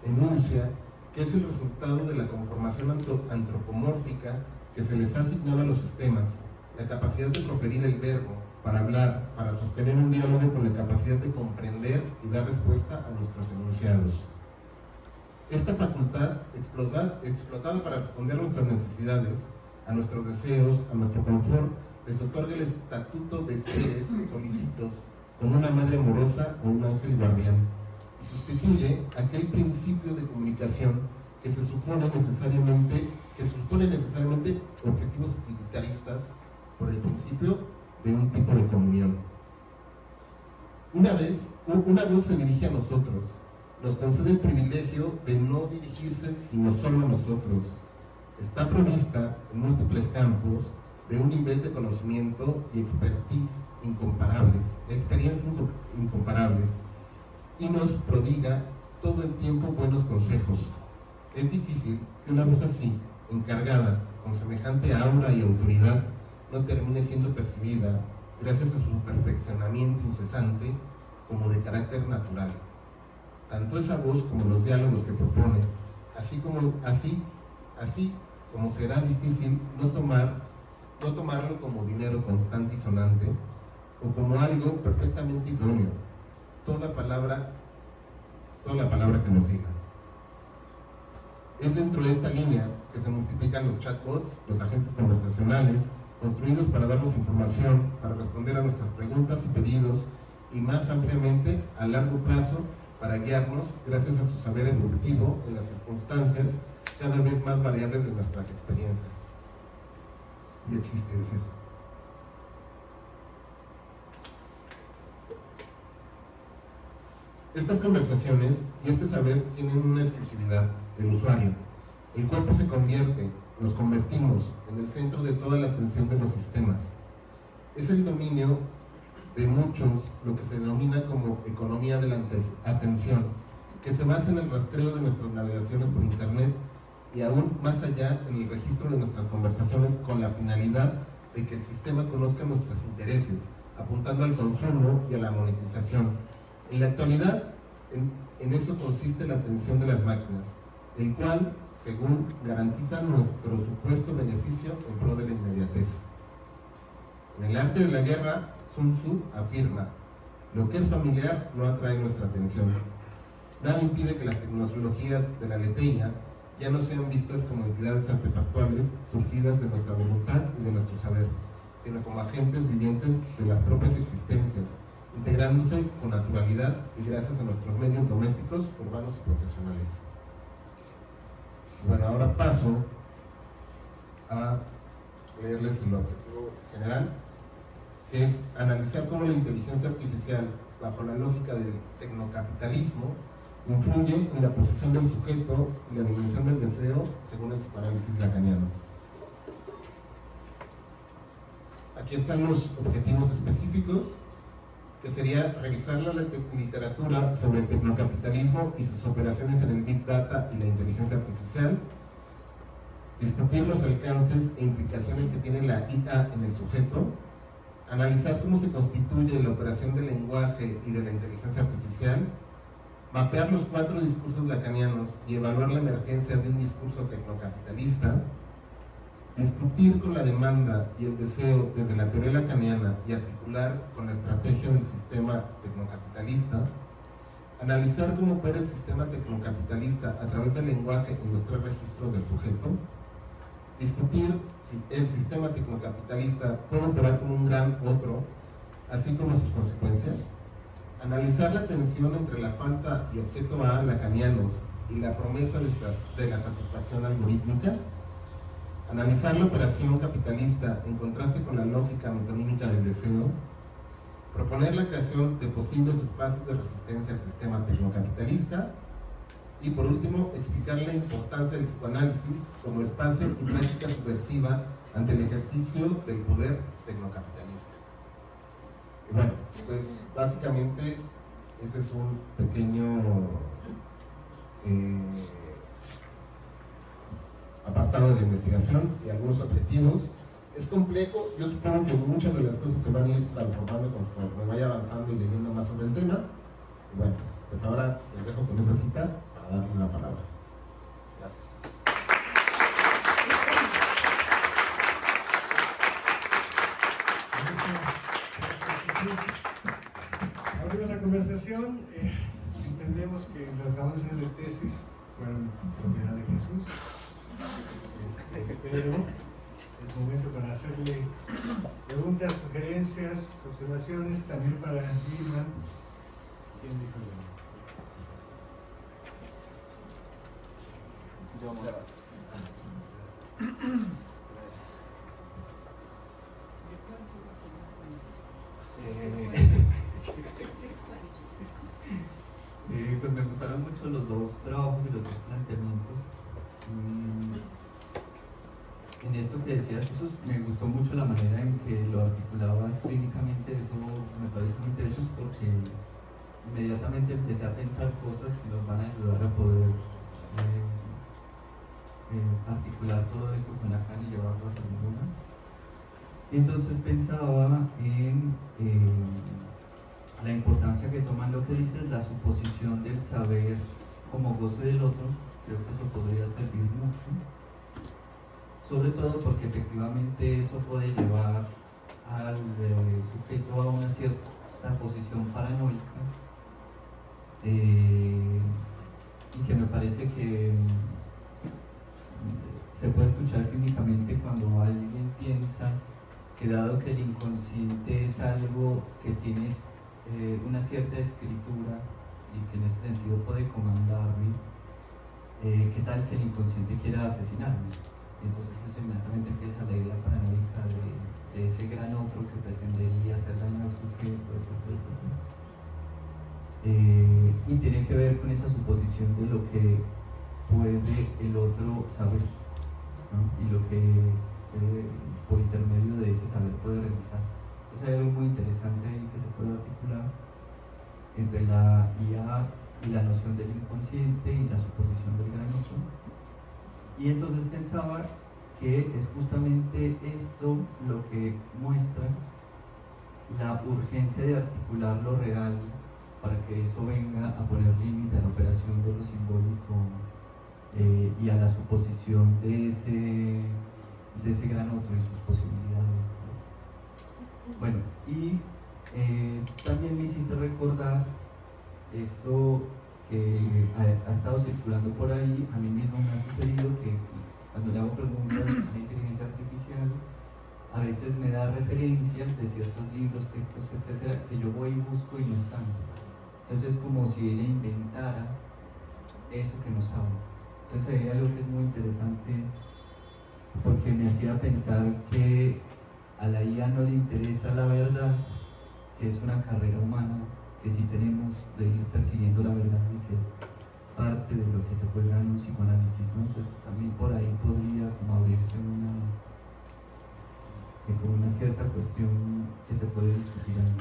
C: enuncia que es el resultado de la conformación antropomórfica que se les ha asignado a los sistemas, la capacidad de proferir el verbo, para hablar, para sostener un diálogo con la capacidad de comprender y dar respuesta a nuestros enunciados. Esta facultad, explotada para responder a nuestras necesidades, a nuestros deseos, a nuestro confort, les otorga el estatuto de seres solícitos, como una madre amorosa o un ángel guardián, y sustituye aquel principio de comunicación que supone necesariamente objetivos utilitaristas por el principio de un tipo de comunión. Una voz se dirige a nosotros, nos concede el privilegio de no dirigirse sino solo a nosotros. Está provista en múltiples campos de un nivel de conocimiento y experiencias incomparables, y nos prodiga todo el tiempo buenos consejos. Es difícil que una voz así, encargada con semejante aura y autoridad, no termine siendo percibida, gracias a su perfeccionamiento incesante, como de carácter natural. Tanto esa voz como los diálogos que propone, así como será difícil no tomarlo como dinero constante y sonante, o como algo perfectamente idóneo. Toda la palabra que nos diga. Es dentro de esta línea que se multiplican los chatbots, los agentes conversacionales, construidos para darnos información, para responder a nuestras preguntas y pedidos, y más ampliamente, a largo plazo, para guiarnos gracias a su saber evolutivo en las circunstancias cada vez más variables de nuestras experiencias y existencias. Estas conversaciones y este saber tienen una exclusividad, el usuario. El cuerpo se convierte, nos convertimos en el centro de toda la atención de los sistemas. Es el dominio de muchos lo que se denomina como economía de la atención, que se basa en el rastreo de nuestras navegaciones por Internet y aún más allá en el registro de nuestras conversaciones con la finalidad de que el sistema conozca nuestros intereses, apuntando al consumo y a la monetización. En la actualidad, en eso consiste la atención de las máquinas, el cual, según, garantiza nuestro supuesto beneficio en pro de la inmediatez. En el arte de la guerra, Sun Tzu afirma: lo que es familiar no atrae nuestra atención. Nada impide que las tecnologías de la leteña ya no sean vistas como entidades artefactuales surgidas de nuestra voluntad y de nuestro saber, sino como agentes vivientes de las propias existencias, integrándose con naturalidad y gracias a nuestros medios domésticos, urbanos y profesionales. Bueno, ahora paso a leerles el objetivo general, que es analizar cómo la inteligencia artificial, bajo la lógica del tecnocapitalismo, influye en la posición del sujeto y la dimensión del deseo según el psicoanálisis lacaniano. Aquí están los objetivos específicos, que sería revisar la literatura sobre el tecnocapitalismo y sus operaciones en el Big Data y la inteligencia artificial, discutir los alcances e implicaciones que tiene la IA en el sujeto, analizar cómo se constituye la operación del lenguaje y de la inteligencia artificial, mapear los 4 discursos lacanianos y evaluar la emergencia de un discurso tecnocapitalista, discutir con la demanda y el deseo desde la teoría lacaniana y articular con la estrategia del sistema tecnocapitalista, analizar cómo opera el sistema tecnocapitalista a través del lenguaje en los 3 registros del sujeto, discutir si el sistema tecnocapitalista puede operar como un gran otro, así como sus consecuencias, analizar la tensión entre la falta y objeto A lacanianos y la promesa de la satisfacción algorítmica, analizar la operación capitalista en contraste con la lógica metonímica del deseo, proponer la creación de posibles espacios de resistencia al sistema tecnocapitalista y, por último, explicar la importancia del psicoanálisis como espacio y práctica subversiva ante el ejercicio del poder tecnocapitalista. Y bueno, pues básicamente ese es un pequeño apartado de investigación y algunos objetivos. Es complejo, yo supongo que muchas de las cosas se van a ir transformando conforme vaya avanzando y leyendo más sobre el tema. Y bueno, pues ahora les dejo con esa cita para darle la palabra. Gracias.
A: Abrimos la conversación. Entendemos que los avances de tesis fueron propiedad de Jesús, pero es momento para hacerle preguntas, sugerencias, observaciones, también para Vilma. ¿Quién dijo
D: Yo Sebas.
E: Pues me gustaron mucho los 2 trabajos y los 2 planteamientos. En esto que decías, Jesús, me gustó mucho la manera en que lo articulabas clínicamente. Eso me parece muy interesante porque inmediatamente empecé a pensar cosas que nos van a ayudar a poder articular todo esto con Lacan y llevarlo hacia el mundo. Y entonces pensaba en la importancia que toma lo que dices, la suposición del saber como goce del otro. Creo que eso podría servir mucho, sobre todo porque efectivamente eso puede llevar al sujeto a una cierta posición paranoica, y que me parece que se puede escuchar clínicamente cuando alguien piensa que dado que el inconsciente es algo que tienes una cierta escritura y que en ese sentido puede comandarme, ¿qué tal que el inconsciente quiera asesinarme? Entonces eso inmediatamente empieza la idea paranoica de ese gran otro que pretendería hacer daño al sujeto, etc. Y tiene que ver con esa suposición de lo que puede el otro saber, ¿no? Y lo que por intermedio de ese saber puede realizarse. Entonces hay algo muy interesante ahí que se puede articular entre la IA y la noción del inconsciente y la suposición del gran otro. Y entonces pensaba que es justamente eso lo que muestra la urgencia de articular lo real para que eso venga a poner límite a la operación de lo simbólico y a la suposición de ese gran otro y sus posibilidades. Bueno, y también me hiciste recordar esto que ha estado circulando por ahí. A mí mismo me ha sucedido que cuando le hago preguntas a la inteligencia artificial, a veces me da referencias de ciertos libros, textos, etcétera, que yo voy y busco y no están. Entonces es como si ella inventara eso que no sabe. Entonces hay algo que es muy interesante, porque me hacía pensar que a la IA no le interesa la verdad, que es una carrera humana, que sí tenemos de ir persiguiendo la verdad y que es parte de lo que se juega en un psicoanálisis, ¿no? Entonces también por ahí podría como abrirse como una cierta cuestión que se puede discutir ahí.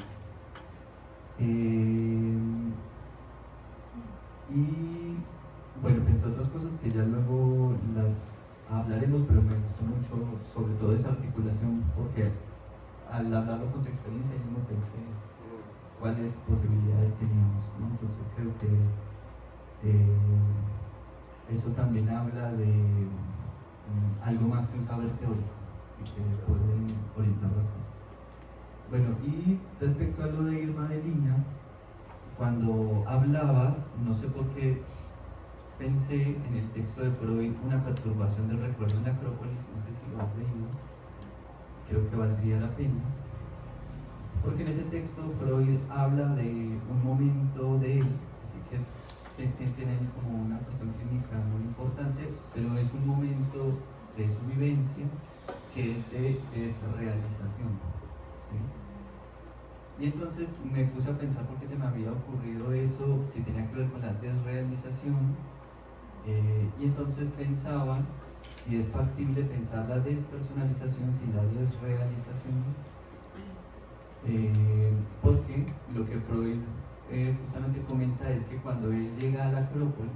E: Y bueno, pensé otras cosas que ya luego las hablaremos, pero me gustó mucho sobre todo esa articulación, porque al hablarlo con tu experiencia yo no pensé cuáles posibilidades teníamos, ¿no? Entonces creo que eso también habla de algo más que un saber teórico y que puede orientar las cosas. Bueno, y respecto a lo de Irma de Lina, cuando hablabas, no sé por qué pensé en el texto de Freud una perturbación del recuerdo en la Acrópolis, no sé si lo has leído, creo que valdría la pena, porque en ese texto Freud habla de un momento de él, así que tiene como una cuestión clínica muy importante, pero es un momento de su vivencia que es de desrealización, ¿sí? Y entonces me puse a pensar por qué se me había ocurrido eso, si tenía que ver con la desrealización, y entonces pensaba si es factible pensar la despersonalización sin la desrealización, porque lo que Freud justamente comenta es que cuando él llega a la Acrópolis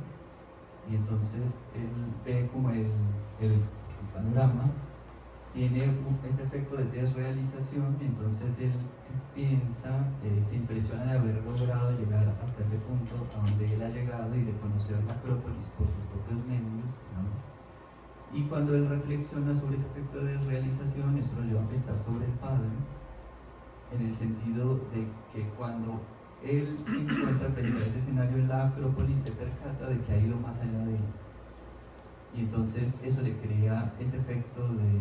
E: y entonces él ve como el panorama, tiene ese efecto de desrealización, y entonces él piensa, se impresiona de haber logrado llegar hasta ese punto a donde él ha llegado y de conocer la Acrópolis por sus propios medios, ¿no? Y cuando él reflexiona sobre ese efecto de desrealización, eso lo lleva a pensar sobre el padre, en el sentido de que cuando él se encuentra frente a ese escenario en la Acrópolis, se percata de que ha ido más allá de él. Y entonces eso le crea ese efecto de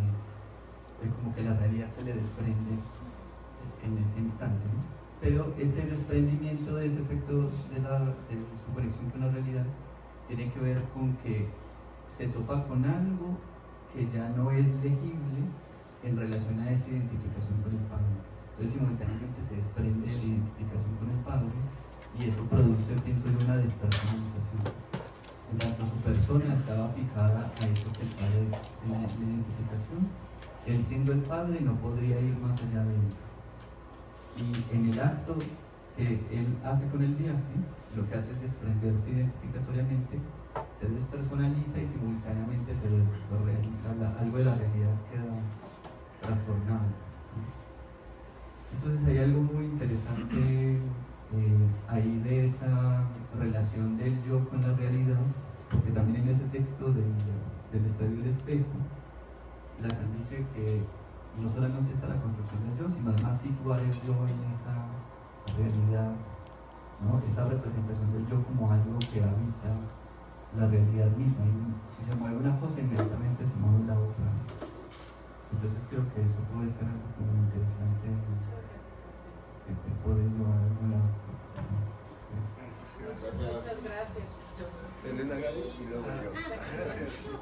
E: como que la realidad se le desprende en ese instante, ¿no? Pero ese desprendimiento de ese efecto de su conexión con la realidad tiene que ver con que se topa con algo que ya no es legible en relación a esa identificación con el padre. Entonces simultáneamente se desprende de la identificación con el padre y eso produce, pienso yo, una despersonalización. En tanto su persona estaba fijada a eso que el padre es la identificación, él siendo el padre no podría ir más allá de él. Y en el acto que él hace con el viaje, lo que hace es desprenderse identificatoriamente, se despersonaliza y simultáneamente se desrealiza, algo de la realidad queda trastornado, ¿no? Entonces hay algo muy interesante ahí de esa relación del yo con la realidad, porque también en ese texto del estadio del espejo, Lacan dice que no solamente está la construcción del yo, sino además situar el yo en esa realidad, ¿no? Esa representación del yo como algo que habita la realidad misma. Y si se mueve una cosa, inmediatamente se mueve la otra. Entonces creo que eso puede ser algo como interesante que te puede llevar a alguna.
B: Muchas gracias.
D: Elena Galo y luego yo. Gracias.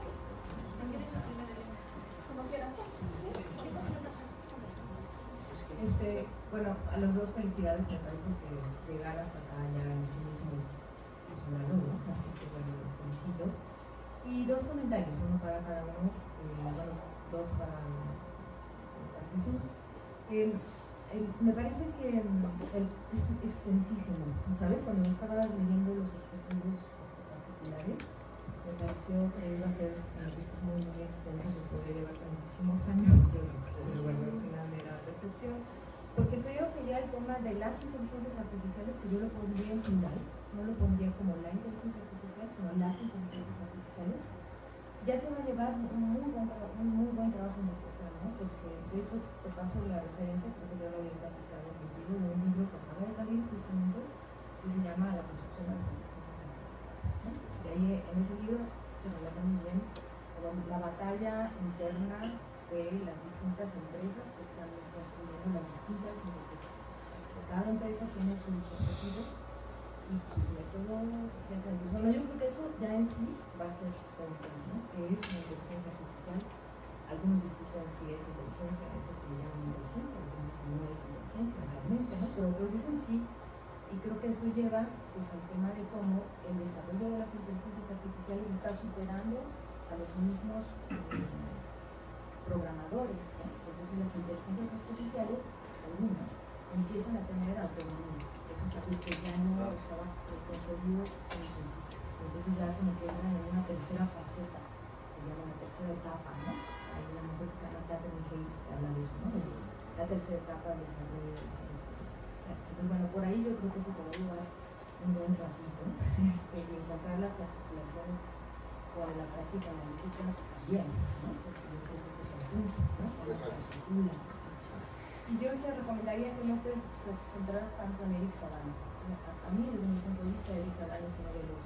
F: Bueno, a los dos felicidades, me parece que llegar hasta acá ya en sí mismo es un logro, así que bueno, los felicito. Y dos comentarios, uno para cada uno, bueno, dos para Jesús. Me parece que es extensísimo, ¿sabes? Cuando yo estaba leyendo los objetivos particulares, me pareció que iba a ser muy, muy extenso, que podría llevar muchísimos años, pero bueno, es una mera percepción. Porque creo que ya el tema de las inteligencias artificiales, que yo lo pondría en plural, no lo pondría como la inteligencia artificial, sino las inteligencias artificiales, ya te va a llevar un muy buen trabajo de investigación, ¿no? Porque de hecho te paso la referencia, creo que ya lo había platicado contigo, de un libro que acaba de salir justamente, que se llama La construcción de las inteligencias artificiales, ¿no? De ahí en ese libro se relata muy bien la batalla interna de las distintas empresas que están construyendo las distintas inteligencias artificiales. Cada empresa tiene sus objetivos y sus métodos, etc. Entonces, bueno, yo creo que eso ya en sí va a ser todo, ¿no? Que es una inteligencia artificial. Algunos discuten si es inteligencia, eso que le llaman inteligencia, algunos no es inteligencia realmente, ¿no? Pero otros dicen sí. Y creo que eso lleva pues, al tema de cómo el desarrollo de las inteligencias artificiales está superando a los mismos programadores, ¿no? Entonces las inteligencias artificiales, algunas, empiezan a tener autonomía. Eso es algo que ya no estaba concebido en el principio. Entonces ya como que entran en una tercera faceta, que llaman la tercera etapa, ¿no? Hay una mujer que se llama Catherine Hayes que habla de eso, ¿no? De la tercera etapa del desarrollo de las inteligencias artificiales. Entonces bueno, por ahí yo creo que eso te va a llevar un buen ratito, y encontrar las articulaciones con la práctica analítica también, ¿no? Porque yo creo que ese es el punto, ¿no? Y yo te recomendaría que no te centraras tanto en Eric Salán. A mí, desde mi punto de vista, Eric Salán es uno de los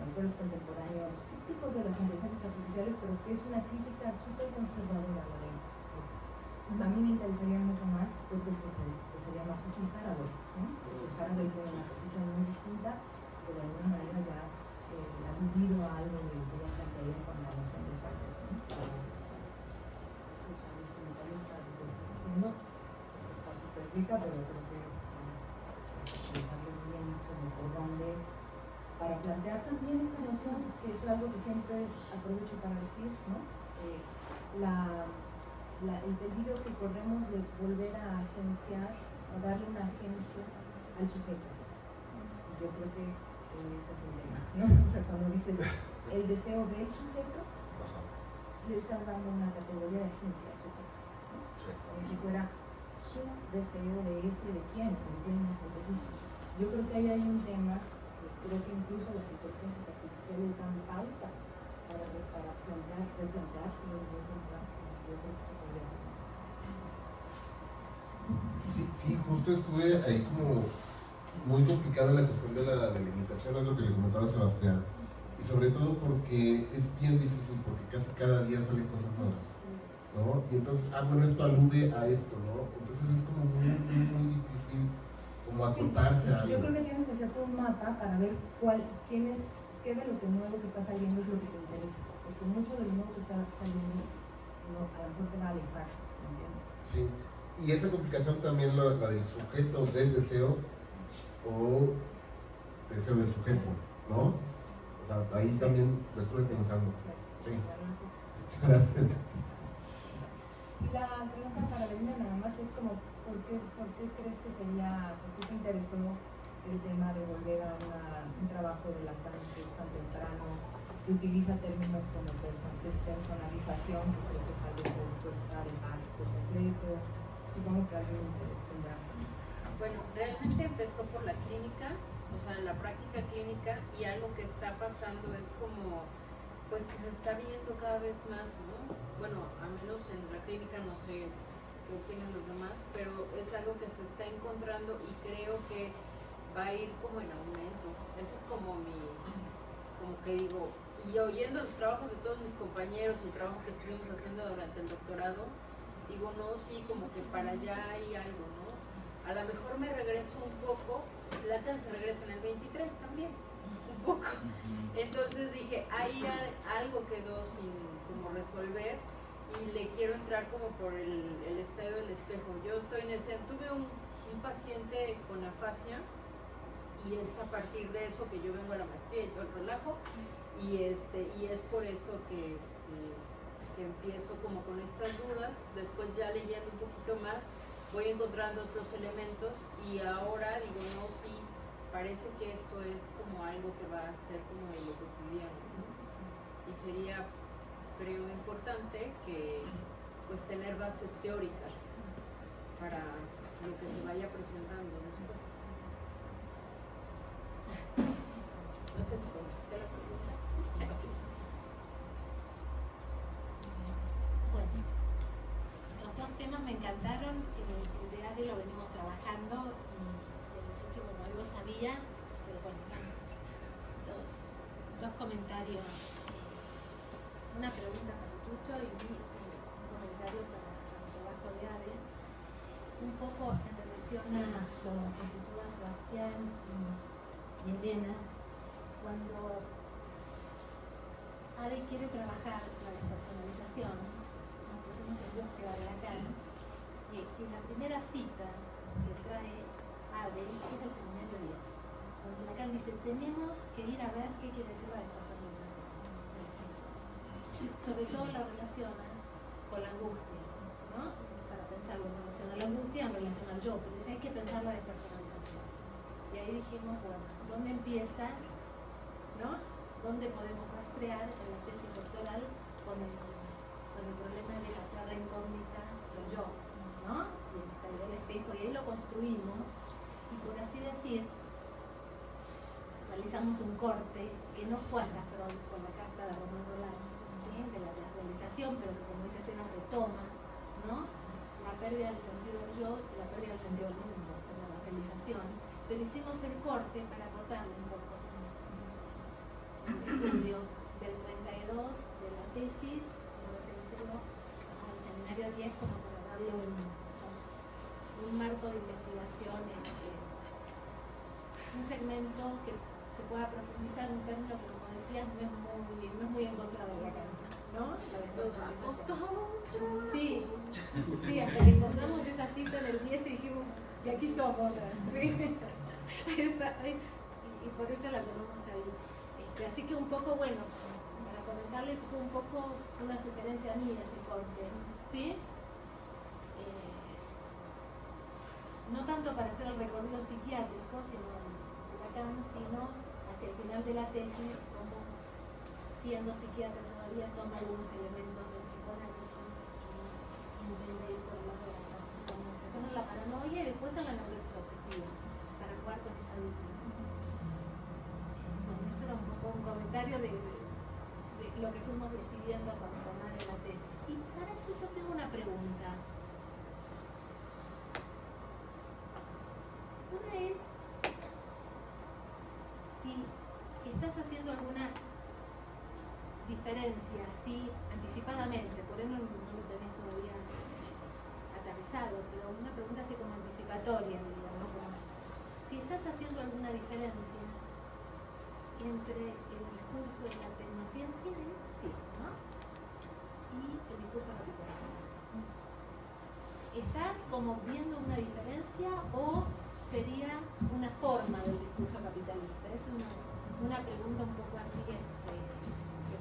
F: autores contemporáneos típicos de las inteligencias artificiales, pero que es una crítica súper conservadora a la ley. A mí me interesaría mucho más, creo que sería más útil Haraway, ¿no? Porque Haraway tiene una posición muy distinta, que de alguna manera ya has aludido a algo de que ya plantearía con la noción de software, ¿no? Esos son mis comentarios para lo que estás haciendo. Está súper rica, pero creo que me salió bien como por dónde, para plantear también esta noción, que es algo que siempre aprovecho para decir, ¿no? El peligro que corremos de volver a agenciar, o darle una agencia al sujeto. Yo creo que eso es un tema, ¿no? O sea, cuando dices el deseo del sujeto, le estás dando una categoría de agencia al sujeto, ¿no? Como si fuera su deseo de de quién, ¿entiendes? Entonces, yo creo que ahí hay un tema que creo que incluso las inteligencias artificiales dan pauta para replantearse lo que yo creo que eso podría ser necesario.
C: Sí, justo estuve ahí como muy complicado en la cuestión de la delimitación, es lo que le comentaba a Sebastián, y sobre todo porque es bien difícil, porque casi cada día salen cosas nuevas, ¿no? Y entonces, bueno, esto alude a esto, ¿no? Entonces es como muy difícil como acotarse a algo.
F: Yo creo que tienes que hacerte un mapa para ver qué de lo que nuevo que está saliendo es lo que te interesa, porque mucho de lo nuevo que está saliendo a lo mejor te va a alejar, ¿entiendes?
C: Sí, y esa complicación también la del sujeto del deseo o deseo del sujeto, ¿no? O sea, ahí también lo estuve pensando. Sí. Gracias.
F: Y la pregunta para Belinda nada más es como, ¿por qué crees que sería, por qué te interesó el tema de volver a un trabajo de Lacan que es tan temprano, que utiliza términos como despersonalización, que creo que es algo que después va a dejar por completo? Supongo que algún interés tendrá.
B: Bueno, realmente empezó por la clínica, o sea, la práctica clínica, y algo que está pasando es como pues que se está viendo cada vez más, ¿no? Bueno, al menos en la clínica no sé qué opinan los demás, pero es algo que se está encontrando y creo que va a ir como en aumento. Ese es como que digo, y oyendo los trabajos de todos mis compañeros, el trabajo que estuvimos haciendo durante el doctorado, digo, no, sí, como que para allá hay algo, ¿no? A lo mejor me regreso un poco, Lacan se regresa en el 23 también, un poco. Entonces dije, ahí algo quedó sin como resolver y le quiero entrar como por el estadio del espejo. Yo estoy en ese, tuve un paciente con afasia y es a partir de eso que yo vengo a la maestría y todo el relajo y es por eso que empiezo como con estas dudas. Después ya leyendo un poquito más voy encontrando otros elementos y ahora digo, no, sí, parece que esto es como algo que va a ser como de lo cotidiano, ¿no? Y sería, creo, importante que pues tener bases teóricas para lo que se vaya presentando después. No sé si contesté la pregunta.
G: Bueno, los dos temas me encantaron. El de ADE lo venimos trabajando. El muchacho como algo sabía, pero bueno, dos comentarios. Una pregunta para Tucho y un comentario para el trabajo de ADE. Un poco en relación a lo que sitúa Sebastián y Elena, cuando ADE quiere trabajar la despersonalización, nos pusimos en búsqueda de Lacan, y la primera cita que trae ADE es el seminario 10, donde Lacan dice, tenemos que ir a ver qué quiere decir la despersonalización. Sobre todo la relaciona con la angustia, ¿no? Para pensarlo en relación a la angustia, en relación al yo, pero dice, hay que pensar la despersonalización. Y ahí dijimos, bueno, ¿dónde empieza? ¿No? ¿Dónde podemos rastrear en la tesis doctoral con el problema de la tierra incógnita del yo, ¿no? Y el estallido del espejo, y ahí lo construimos, y por así decir, realizamos un corte que no fue hasta Freud con la carta de Román Roland, ¿sí? De la realización, pero que como dice Sena retoma, ¿no? La pérdida del sentido del yo y la pérdida del sentido del mundo, como la realización, pero hicimos el corte para acotarle un poco el estudio del 32 de la tesis, por así decirlo, al seminario 10 como para darle un marco de investigación, un segmento que se pueda profundizar en un término que, como decías, no es muy encontrado acá, ¿no? La despersonalización. Sí, hasta que encontramos esa cita en el 10 y dijimos, y aquí somos, ¿sí? Ahí está, y por eso la ponemos ahí. Así que un poco, bueno, para comentarles, fue un poco una sugerencia mía ese corte, ¿sí? No tanto para hacer el recorrido psiquiátrico, sino hacia el final de la tesis, como siendo psiquiatra todavía toma algunos elementos del psicoanálisis y intenta ir por el lado de la transpersonalización en la paranoia y después en la neurosis obsesiva, para jugar con esa dupla. Bueno, eso era un poco un comentario de lo que fuimos decidiendo con tomar en la tesis. Y para eso yo tengo una pregunta. Una es si estás haciendo alguna diferencia, así anticipadamente, por eso no lo tenés todavía aterrizado, pero una pregunta así como anticipatoria, digamos, como, si estás haciendo alguna diferencia entre el discurso de la tecnociencia, sí, ¿no? Y el discurso capitalista. ¿Estás como viendo una diferencia o sería una forma del discurso capitalista? Es una pregunta un poco así, que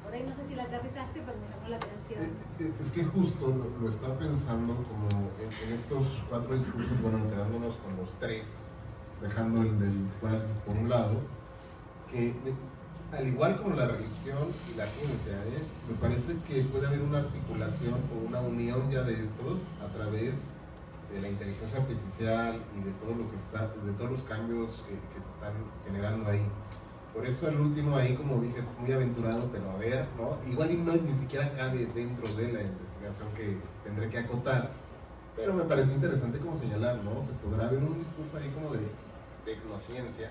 G: por ahí no sé si la aterrizaste, pero me llamó la atención.
C: Es que justo lo está pensando como en estos 4 discursos, bueno, quedándonos con los 3, dejando el del psicoanálisis por un lado, que al igual como la religión y la ciencia, me parece que puede haber una articulación o una unión ya de estos a través de la inteligencia artificial y de todo lo que está, de todos los cambios que se están generando ahí. Por eso el último ahí, como dije, es muy aventurado, pero a ver, ¿no? Igual y no ni siquiera cabe dentro de la investigación que tendré que acotar, pero me parece interesante como señalar, ¿no? Se podrá ver un discurso ahí como de tecnociencia,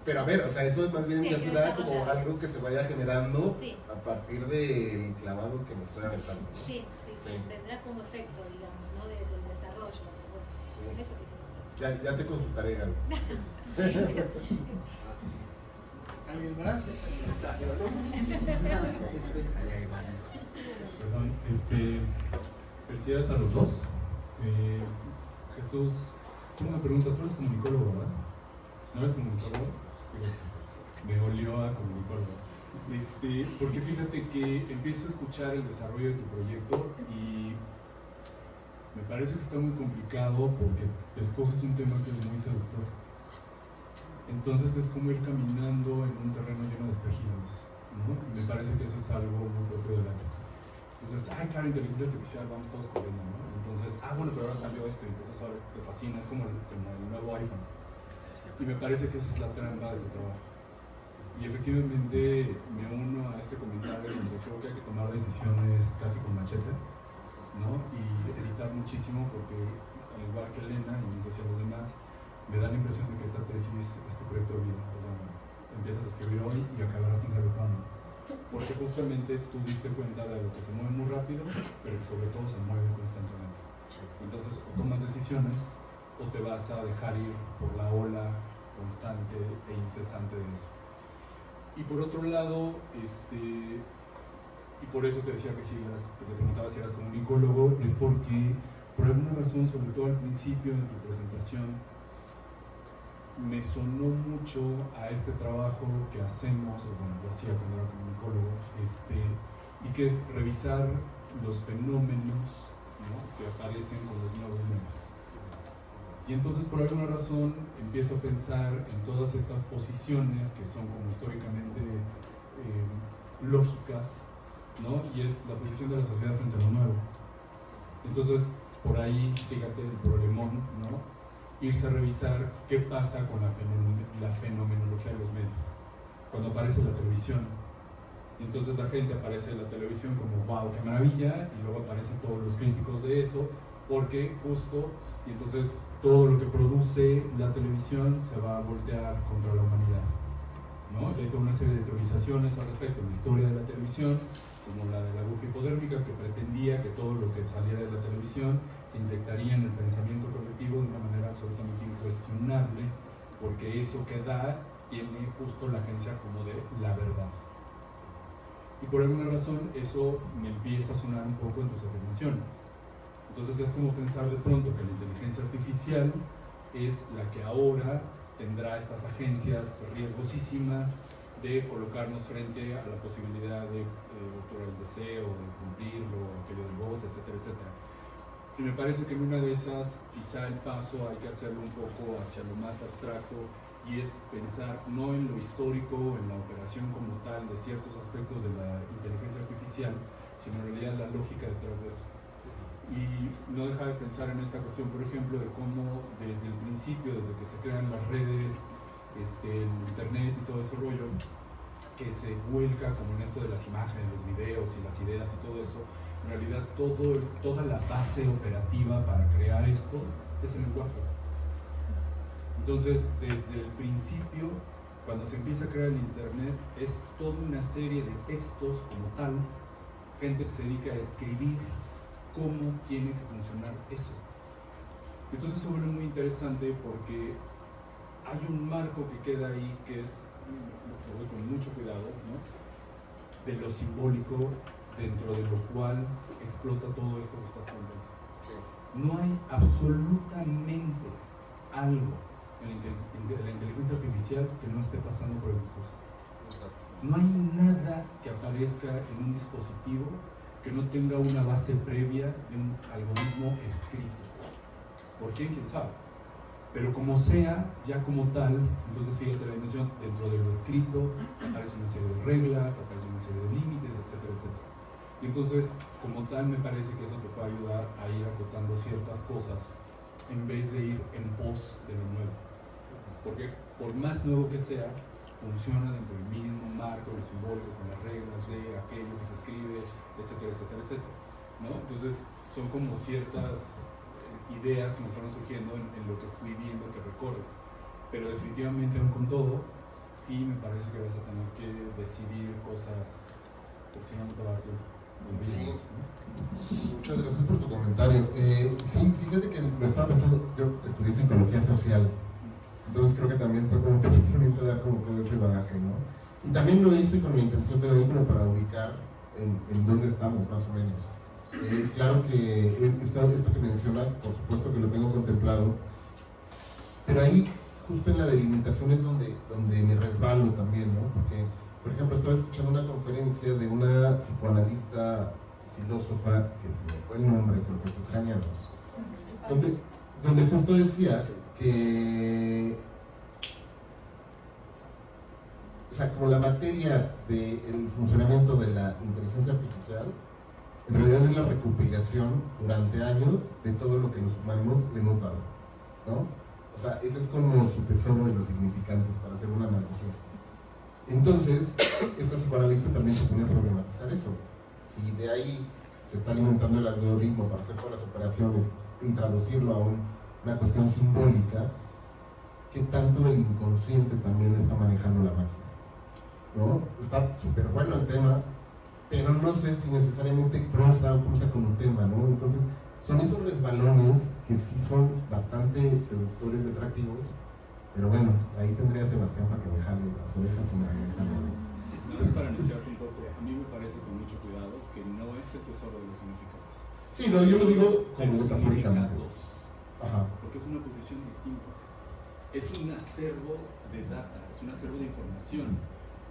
C: pero a ver, o sea, eso es más bien
G: Sí,
C: ya
G: hay que
C: será como
G: desarrollar.
C: algo que se vaya generando
G: Sí.
C: a partir del clavado que me estoy aventando, ¿no?
G: Sí, sí, sí,
C: Sí.
G: tendrá como efecto, digamos, ¿no? Del desarrollo. Bueno, eso que
C: Ya te consultaré, Gaby.
A: ¿Alguien más?
H: Perdón, felicidades a los dos. Jesús, tengo una pregunta, tú eres comunicólogo, ¿verdad? ¿No eres comunicólogo? Me olió a comunicólogo. Porque fíjate que empiezo a escuchar el desarrollo de tu proyecto y me parece que está muy complicado porque escoges un tema que es muy seductor. Entonces es como ir caminando en un terreno lleno de espejismos, ¿no? Y me parece que eso es algo muy propio de la época. Entonces, claro, inteligencia artificial, vamos todos corriendo, ¿no? Entonces, bueno, pero ahora salió esto, y entonces ahora te fascina, es como el nuevo iPhone. Y me parece que esa es la trampa de tu trabajo. Y efectivamente me uno a este comentario donde creo que hay que tomar decisiones casi con machete, ¿no? Y editar muchísimo porque, al igual que Elena y no sé si a los demás, me da la impresión de que esta tesis es tu proyecto de vida. O sea, empiezas a escribir hoy y acabarás quién sabe cuándo. Porque justamente tú diste cuenta de lo que se mueve muy rápido, pero que sobre todo se mueve constantemente. Entonces, o tomas decisiones o te vas a dejar ir por la ola constante e incesante de eso. Y por otro lado, y por eso te decía que si te preguntaba si eras comunicólogo, es porque por alguna razón, sobre todo al principio de tu presentación, me sonó mucho a este trabajo que hacemos, o bueno, lo hacía cuando era comunicólogo, y que es revisar los fenómenos, ¿no?, que aparecen con los nuevos medios. Y entonces, por alguna razón, empiezo a pensar en todas estas posiciones que son como históricamente lógicas, ¿no? Y es la posición de la sociedad frente a lo nuevo. Entonces, por ahí, fíjate el problemón, ¿no? Irse a revisar qué pasa con la fenomenología de los medios. Cuando aparece la televisión, entonces la gente aparece en la televisión como wow, qué maravilla, y luego aparecen todos los críticos de eso, porque justo, y entonces todo lo que produce la televisión se va a voltear contra la humanidad, ¿no? Hay toda una serie de teorizaciones al respecto, la historia de la televisión, como la de la aguja hipodérmica, que pretendía que todo lo que saliera de la televisión se inyectaría en el pensamiento colectivo de una manera absolutamente incuestionable, porque eso que da tiene justo la agencia como de la verdad. Y por alguna razón eso me empieza a sonar un poco en tus afirmaciones. Entonces es como pensar de pronto que la inteligencia artificial es la que ahora tendrá estas agencias riesgosísimas de colocarnos frente a la posibilidad de por el deseo, de cumplirlo, aquello del goce, etcétera, etcétera. Y me parece que en una de esas, quizá el paso hay que hacerlo un poco hacia lo más abstracto, y es pensar no en lo histórico, en la operación como tal de ciertos aspectos de la inteligencia artificial, sino en realidad la lógica detrás de eso. Y no dejar de pensar en esta cuestión, por ejemplo, de cómo desde el principio, desde que se crean las redes, el internet y todo ese rollo, que se vuelca como en esto de las imágenes, los videos y las ideas y todo eso, en realidad toda la base operativa para crear esto es el lenguaje. Entonces, desde el principio, cuando se empieza a crear el internet, es toda una serie de textos como tal, gente que se dedica a escribir cómo tiene que funcionar eso. Entonces se vuelve muy interesante porque hay un marco que queda ahí que es, lo voy con mucho cuidado, ¿no?, de lo simbólico, dentro de lo cual explota todo esto que estás contando. No hay absolutamente algo en la inteligencia artificial que no esté pasando por el discurso. No hay nada que aparezca en un dispositivo que no tenga una base previa de un algoritmo escrito. ¿Por quién? ¿Quién sabe? Pero como sea, ya como tal, entonces fíjate la dimensión, dentro de lo escrito aparece una serie de reglas, aparece una serie de límites, etcétera, etcétera. Y entonces, como tal, me parece que eso te puede ayudar a ir acotando ciertas cosas en vez de ir en pos de lo nuevo. porque por más nuevo que sea, funciona dentro del mismo marco, lo simbólico, con las reglas de aquello que se escribe, etcétera, etcétera, etcétera, ¿no? Entonces son como ciertas ideas que me fueron surgiendo en lo que fui viendo que recorres, pero definitivamente aún con todo, sí me parece que vas a tener que decidir cosas, porque si no, no te va a dar tiempo.
C: Sí. Muchas gracias por tu comentario. Sí, fíjate que lo estaba pensando, yo estudié psicología social, entonces creo que también fue como pertinente dar como todo ese bagaje, ¿no? Y también lo hice con la intención de hoy como para ubicar en dónde estamos, más o menos. Claro que esto que mencionas, por supuesto que lo tengo contemplado, pero ahí, justo en la delimitación es donde me resbalo también, ¿no? Porque, por ejemplo, estaba escuchando una conferencia de una psicoanalista filósofa, que se me fue el nombre, creo que es ucraniana, donde justo decía que, o sea, como la materia del funcionamiento de la inteligencia artificial, en realidad es la recopilación durante años de todo lo que los humanos le hemos dado, ¿no? O sea, ese es como su tesoro de los significantes, para hacer una analogía. Entonces, esta psicoanalista también se pone a problematizar eso. Si de ahí se está alimentando el algoritmo para hacer todas las operaciones y traducirlo a una cuestión simbólica, ¿qué tanto del inconsciente también está manejando la máquina? ¿No? Está súper bueno el tema, pero no sé si necesariamente cruza con un tema, ¿no? Entonces, son esos resbalones que sí son bastante seductores, atractivos, pero bueno, ahí tendría a Sebastián para que me jale las orejas y me regrese a mí.
H: No es para iniciarte un poco, a mí me parece con mucho cuidado que no es el tesoro de los significados.
C: Sí, no, yo lo digo como
H: los
C: metafóricamente.
H: significados,
C: Ajá.
H: porque es una posición distinta. Es un acervo de data, es un acervo de información,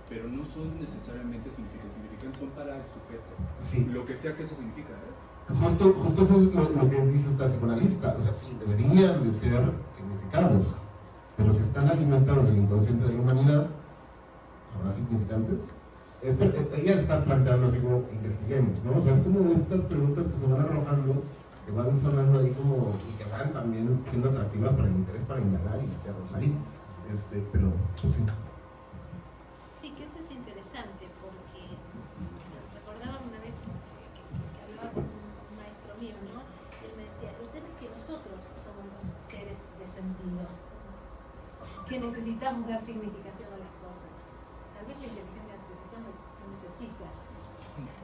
H: pero no son necesariamente significantes. Significantes son para el sujeto.
C: Sí.
H: Lo que sea que eso significa, ¿eh?
C: Justo eso es lo que dice esta psicoanalista. O sea, sí, deberían de ser significados, pero si están alimentados del inconsciente de la humanidad, ¿habrá significantes? Ella está planteando así como investiguemos, ¿no? O sea, es como estas preguntas que se van arrojando, que van sonando ahí como, y que van también siendo atractivas para el interés, para indagar y arrojar ahí. Pero, pues sí.
G: Sí, que eso es interesante porque recordaba una vez que hablaba con un maestro mío, ¿no? Él me decía, el tema es que nosotros somos los seres de sentido, que necesitamos dar significación a las cosas. Tal vez la inteligencia artificial no necesita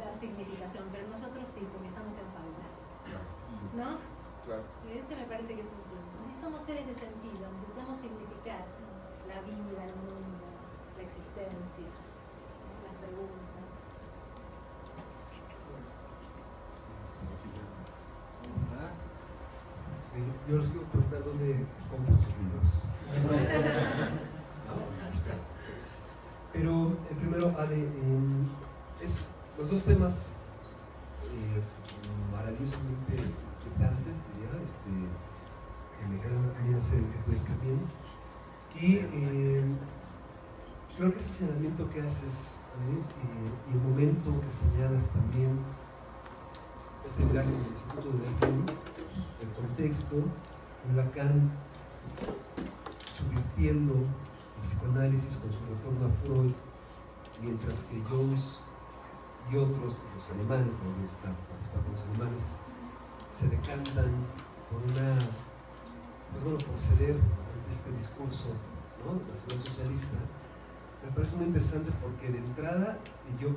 G: dar significación, pero nosotros sí, porque estamos en falta, ¿no?
C: Claro.
G: Y ese me parece que es un punto. Si somos seres de sentido, necesitamos significar la vida, el mundo, la existencia, las preguntas.
I: Sí, yo les quiero preguntar dónde compro sus libros. Espera. Pero primero, Ale, los dos temas maravillosamente inquietantes, diría, que me quedan también hacer que tú estés bien. Y creo que ese señalamiento que haces, y el momento que señalas también, este viaje del Instituto de Berlín, el contexto, Lacan subvirtiendo el psicoanálisis con su retorno a Freud, mientras que Jones y otros, los alemanes, donde están participando los alemanes, se decantan por proceder ante este discurso, ¿no?, nacionalsocialista. Me parece muy interesante porque de entrada, y yo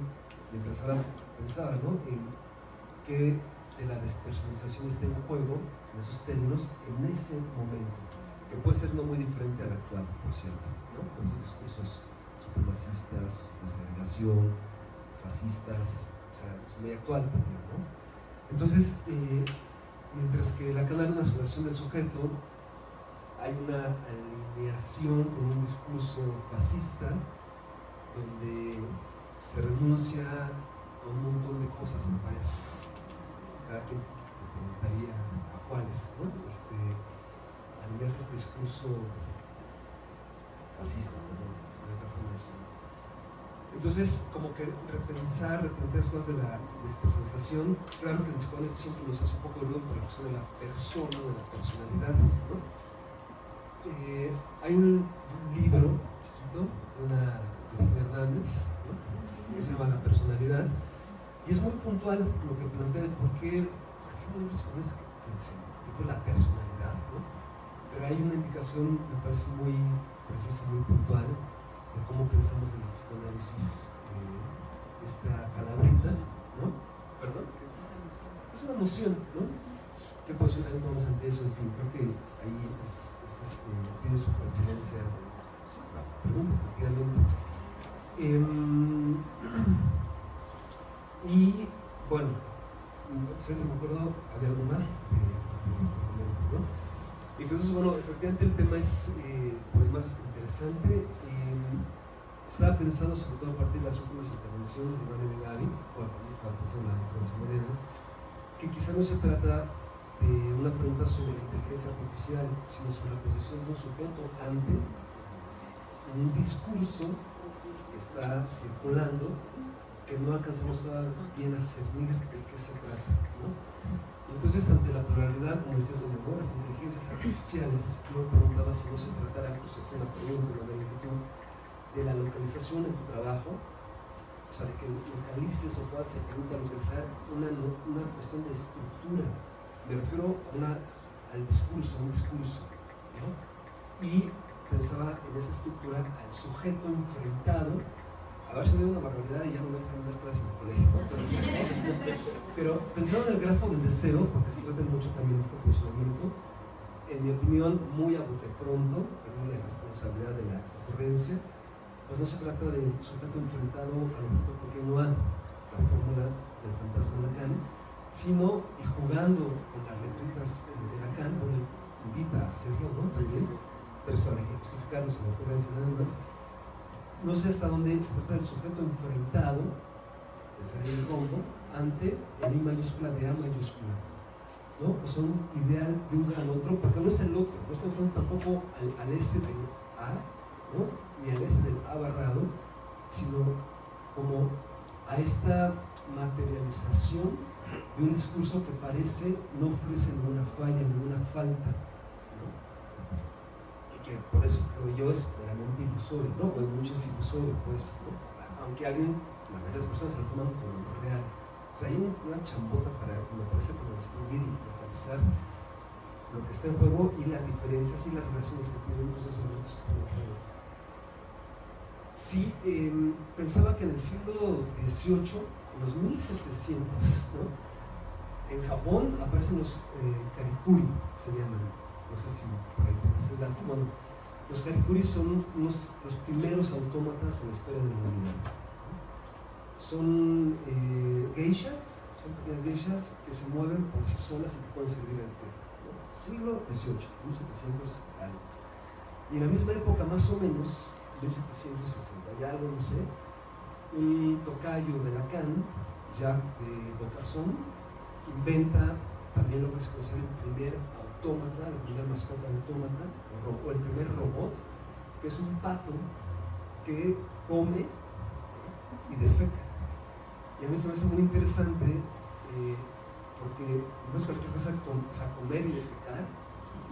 I: mientras hablas pensaba, ¿no?, en que de la despersonalización está en juego, en esos términos, en ese momento, que puede ser no muy diferente al actual, por cierto, ¿no?, con esos discursos supremacistas, de segregación, fascistas, o sea, es muy actual también, ¿no? Entonces, mientras que Lacan habla de una subversión del sujeto, hay una alineación con un discurso fascista donde se renuncia a un montón de cosas, me parece. Cada quien se preguntaría a cuáles, ¿no? Alinearse a este discurso fascista, ¿no?, de otra forma de decirlo. Entonces, como que replantear las cosas de la despersonalización, claro que en el psicoanálisis siempre nos hace un poco de ruido por la cuestión de la persona, de la personalidad, ¿no? hay un libro chiquito de una Virginia Hernández, ¿no?, que se llama La personalidad, y es muy puntual lo que plantea de por qué uno de los jóvenes que se titula La personalidad, ¿no? Pero hay una indicación, me parece muy precisa, muy puntual, de cómo pensamos en el psicoanálisis esta palabrita, ¿no? ¿Perdón? Es una noción, ¿no? ¿Qué posicionamiento vamos ante eso? En fin, creo que ahí tiene su pertinencia, la pregunta, efectivamente. Y bueno, si no me acuerdo, había algo más de documento, ¿no? Y entonces, bueno, efectivamente el tema es más interesante. Estaba pensando, sobre todo a partir de las últimas intervenciones de Manuel y Gaby, bueno, también estaba pensando en la intervención de Elena, que quizá no se trata de una pregunta sobre la inteligencia artificial, sino sobre la posición de un sujeto ante un discurso que está circulando, que no alcanzamos todavía a cernir de qué se trata, ¿no? Entonces, ante la pluralidad, como decías, de las inteligencias artificiales, yo me preguntaba si no se tratara, pues hacer una pregunta, una magnitud de la localización en tu trabajo, o sea, de que localices o pueda te permita localizar una cuestión de estructura. Me refiero al discurso, un discurso, ¿no? Y pensaba en esa estructura al sujeto enfrentado. A ver si me da una barbaridad y ya no me dejan dar clases en el colegio, ¿no? Pero pensaba en el grafo del deseo, porque se trata mucho también de este posicionamiento, en mi opinión, muy a bote pronto, perdón, la responsabilidad de la ocurrencia, pues no se trata del sujeto enfrentado al objeto pequeño A, la fórmula del fantasma de Lacan, sino y jugando con las letritas de Lacan, donde invita a hacerlo, ¿no? También, pero eso hay que justificarlo sin la ocurrencia nada más. No sé hasta dónde se trata del sujeto enfrentado, desde ahí el rombo, ante el I mayúscula de A mayúscula, ¿no? O sea, un ideal de un al otro, porque no es el otro, no está enfrentado tampoco al S del A, ¿no?, ni al S del A barrado, sino como a esta materialización de un discurso que parece no ofrece ninguna falla, ninguna falta, ¿no? Y que por eso creo yo es meramente ilusorio, ¿no? Pues mucho es ilusorio, pues, ¿no? Aunque alguien, la mayoría de las personas se lo toman como real. O sea, hay una chambota para, me parece, como distinguir y localizar lo que está en juego y las diferencias y las relaciones que tienen muchos elementos que están en juego. Sí, pensaba que en el siglo XVIII, en los 1700, ¿no?, en Japón aparecen los karikuri, se llaman, no sé si por ahí tenés el dato. Bueno, los karikuri son los primeros autómatas en la historia de la humanidad, ¿no? Son geishas, son pequeñas geishas que se mueven por sí solas y que pueden servir al té, ¿no? Siglo XVIII, 1700 algo. Y en la misma época, más o menos, 1760 y algo, no sé, un tocayo de Lacan, Jacques de Vaucanson, inventa también lo que se considera el primer autómata, el primer mascota autómata, o el primer robot, que es un pato que come y defeca. Y a mí se me hace muy interesante porque no es cualquier cosa, o sea, comer y defecar.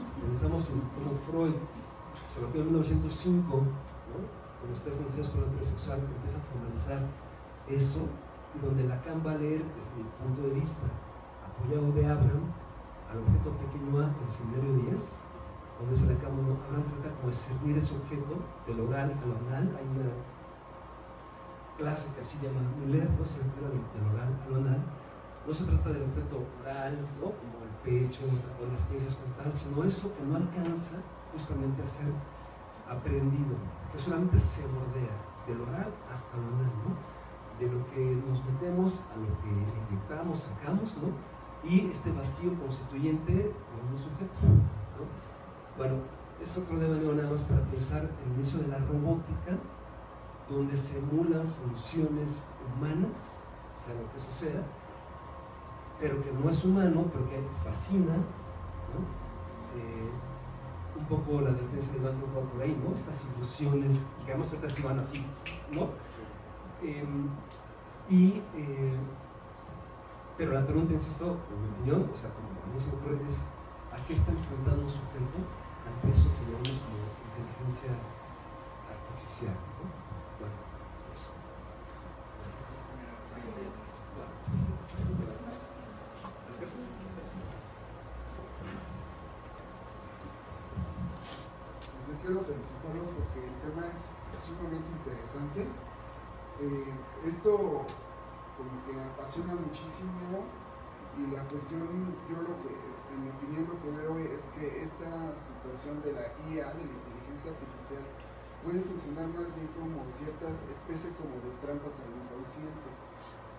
I: Si pensamos en cómo Freud, sobre todo en 1905, ¿no?, cuando está en esa escuela heterosexual, empieza a formalizar eso, y donde Lacan va a leer, desde mi punto de vista, apoyado de Abraham, al objeto pequeño A en Seminario 10, donde se Lacan, Abraham trata como de servir ese objeto del oral al anal. Hay una clase que así llama Miller, ¿no?, se refiere del oral al anal. No se trata del objeto oral, ¿no?, como el pecho o las ciencias como tal, sino eso que no alcanza justamente a ser aprendido, que solamente se bordea del oral hasta el anal, ¿no?, de lo que nos metemos a lo que inyectamos, sacamos, ¿no?, y este vacío constituyente de un sujeto, ¿no? Bueno, es otro tema nada más para pensar el inicio de la robótica, donde se emulan funciones humanas, sea lo que eso sea, pero que no es humano, pero que fascina, ¿no? Un poco la tendencia de Banco por ahí, ¿no? Estas ilusiones, que además ahorita sí van así, ¿no? Pero la pregunta, insisto, en mi opinión, o sea, como a mí se me ocurre, es ¿a qué está enfrentando un sujeto ante eso que llamamos como inteligencia artificial, ¿no? Bueno, eso. Las casas.
J: Yo quiero felicitarlos porque el tema es sumamente interesante. Esto como que apasiona muchísimo y la cuestión, yo lo que, en mi opinión, lo que veo es que esta situación de la IA, de la inteligencia artificial, puede funcionar más bien como ciertas especies como de trampas al inconsciente.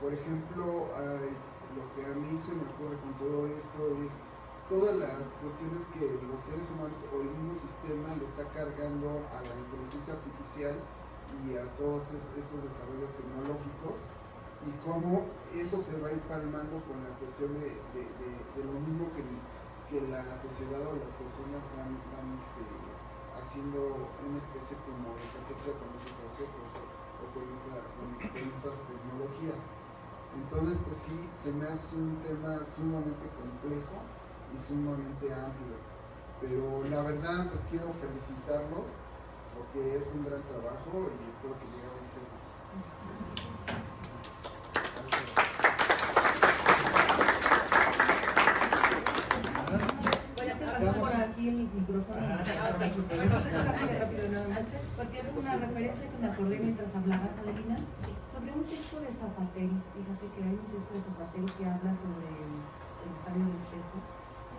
J: Por ejemplo, lo que a mí se me ocurre con todo esto es todas las cuestiones que los seres humanos o el mismo sistema le está cargando a la inteligencia artificial y a todos estos desarrollos tecnológicos, y cómo eso se va empalmando con la cuestión de lo mismo que la sociedad o las personas van haciendo una especie como de competencia con esos objetos o con esas tecnologías. Entonces, pues sí, se me hace un tema sumamente complejo y sumamente amplio, pero la verdad pues quiero felicitarlos porque es un gran trabajo y espero que llegue a buen tema.
F: Por aquí el micrófono, rápido nada más, porque es una referencia que me acordé mientras hablabas, Adelina, sobre un texto de Zapatel. Fíjate que hay un texto de Zapatel que habla sobre el estadio del espejo.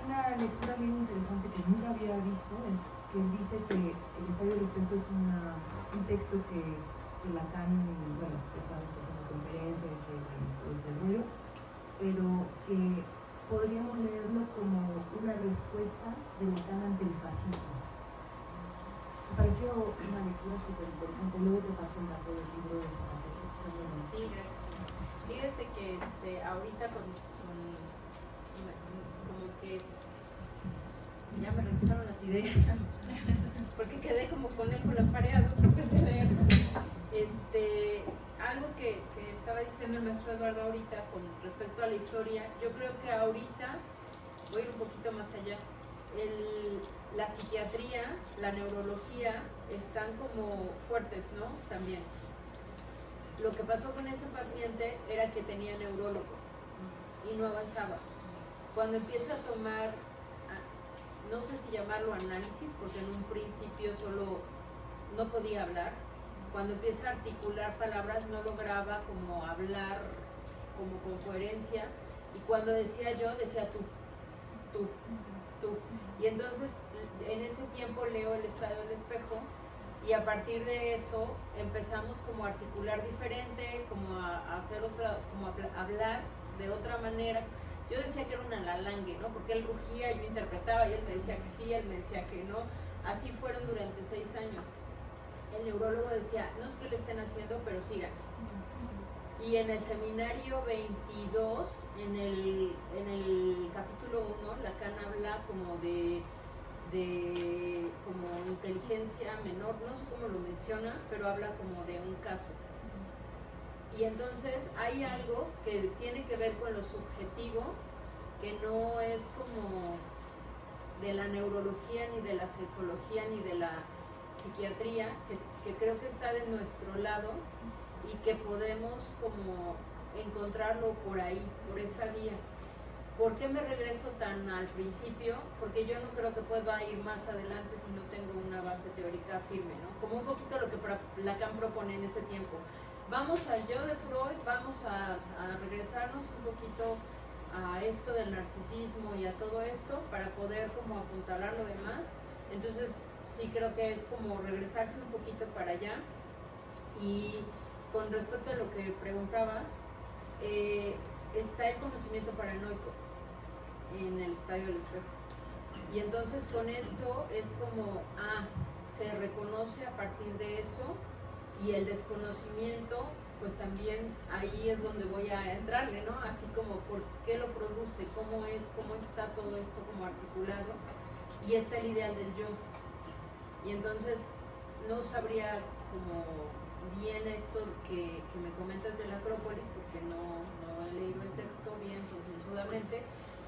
F: Una lectura bien interesante que nunca había visto es que él dice que el estadio del espejo es un texto que Lacan, bueno, ya sabes que es una conferencia y que todo ese rollo, pero que podríamos leerlo como una respuesta de Lacan ante el fascismo. Me pareció una lectura súper interesante. Luego te paso el dato del libro de Zapatel.
B: Sí, gracias. Fíjate que ahorita como que ya me regresaron las ideas porque quedé como conejo lampareado después de leer. Algo que estaba diciendo el maestro Eduardo ahorita con respecto a la historia, yo creo que ahorita voy a ir un poquito más allá. La psiquiatría, la neurología están como fuertes, ¿no? También. Lo que pasó con ese paciente era que tenía neurólogo y no avanzaba. Cuando empieza a tomar, no sé si llamarlo análisis, porque en un principio solo no podía hablar. Cuando empieza a articular palabras no lograba como hablar como con coherencia, y cuando decía yo, decía tú. Y entonces en ese tiempo leo El estadio del espejo, y a partir de eso empezamos como a articular diferente, como a hacer otra, como a hablar de otra manera. Yo decía que era una lalangue, ¿no? Porque él rugía, yo interpretaba, y él me decía que sí, él me decía que no. Así fueron durante 6 años. El neurólogo decía, no sé qué le estén haciendo, pero sigan. Y en el seminario 22, en el capítulo 1, Lacan habla como de como inteligencia menor, no sé cómo lo menciona, pero habla como de un caso. Y entonces hay algo que tiene que ver con lo subjetivo, que no es como de la neurología, ni de la psicología, ni de la psiquiatría, que creo que está de nuestro lado y que podemos como encontrarlo por ahí, por esa vía. ¿Por qué me regreso tan al principio? Porque yo no creo que pueda ir más adelante si no tengo una base teórica firme, ¿no? Como un poquito lo que Lacan propone en ese tiempo. Vamos al yo de Freud, vamos a regresarnos un poquito a esto del narcisismo y a todo esto para poder como apuntalar lo demás. Entonces sí creo que es como regresarse un poquito para allá. Y con respecto a lo que preguntabas, está el conocimiento paranoico en el estadio del espejo. Y entonces con esto es como, se reconoce a partir de eso, y el desconocimiento, pues también ahí es donde voy a entrarle, ¿no? Así como por qué lo produce, cómo está todo esto como articulado, y está el ideal del yo. Y entonces no sabría como bien esto que me comentas de la Acrópolis, porque no he leído el texto bien concienzudamente,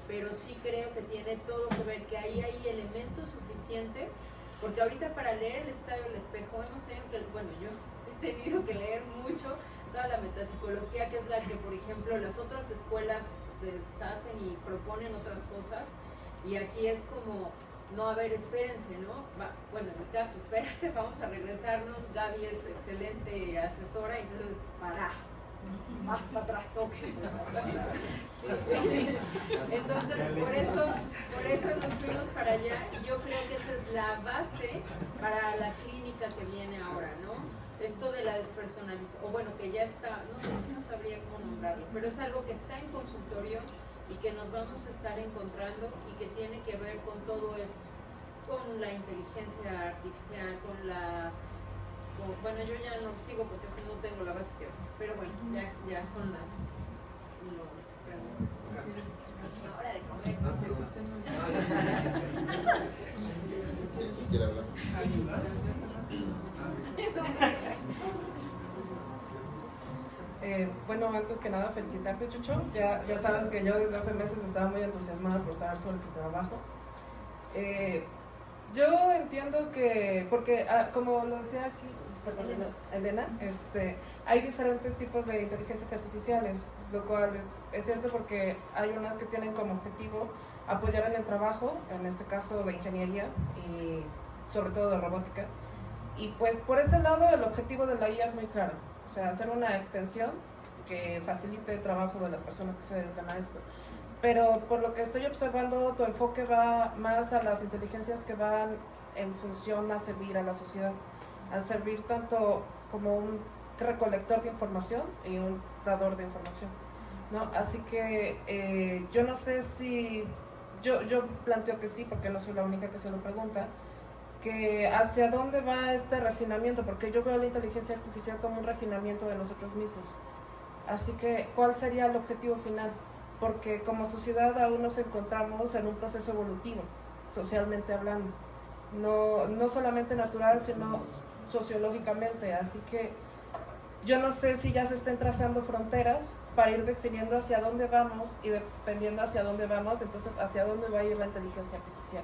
B: pero sí creo que tiene todo que ver, que ahí hay elementos suficientes, porque ahorita para leer el Estadio del Espejo hemos tenido que, bueno, yo he tenido que leer mucho toda la metapsicología, que es la que, por ejemplo, las otras escuelas deshacen y proponen otras cosas, y aquí es como, no, a ver, espérense, ¿no? Bueno, en mi caso, espérate, vamos a regresarnos, Gaby es excelente asesora, entonces, más para atrás, ok. Entonces, por eso nos fuimos para allá, y yo creo que esa es la base para la clínica que viene ahora, ¿no? Esto de la despersonalización, o bueno, que ya está, no sabría cómo nombrarlo, pero es algo que está en consultorio y que nos vamos a estar encontrando y que tiene que ver con todo esto, con la inteligencia artificial, bueno, yo ya no sigo porque si no tengo la base teórica, pero bueno, ya son las hora de comer.
C: ¿Quiere hablar?
K: Bueno, antes que nada felicitarte, Chucho. Ya sabes que yo desde hace meses estaba muy entusiasmada por saber sobre tu trabajo. Yo entiendo que, porque como lo decía aquí Elena, hay diferentes tipos de inteligencias artificiales, lo cual es cierto porque hay unas que tienen como objetivo apoyar en el trabajo, en este caso de ingeniería y sobre todo de robótica. Y pues por ese lado el objetivo de la IA es muy claro, o sea, hacer una extensión que facilite el trabajo de las personas que se dedican a esto. Pero por lo que estoy observando, tu enfoque va más a las inteligencias que van en función a servir a la sociedad, a servir tanto como un recolector de información y un dador de información, ¿no? Así que yo no sé si, yo planteo que sí, porque no soy la única que se lo pregunta, que hacia dónde va este refinamiento, porque yo veo la inteligencia artificial como un refinamiento de nosotros mismos. Así que, ¿cuál sería el objetivo final? Porque como sociedad aún nos encontramos en un proceso evolutivo, socialmente hablando, no solamente natural, sino sociológicamente. Así que yo no sé si ya se estén trazando fronteras para ir definiendo hacia dónde vamos, y dependiendo hacia dónde vamos, entonces hacia dónde va a ir la inteligencia artificial.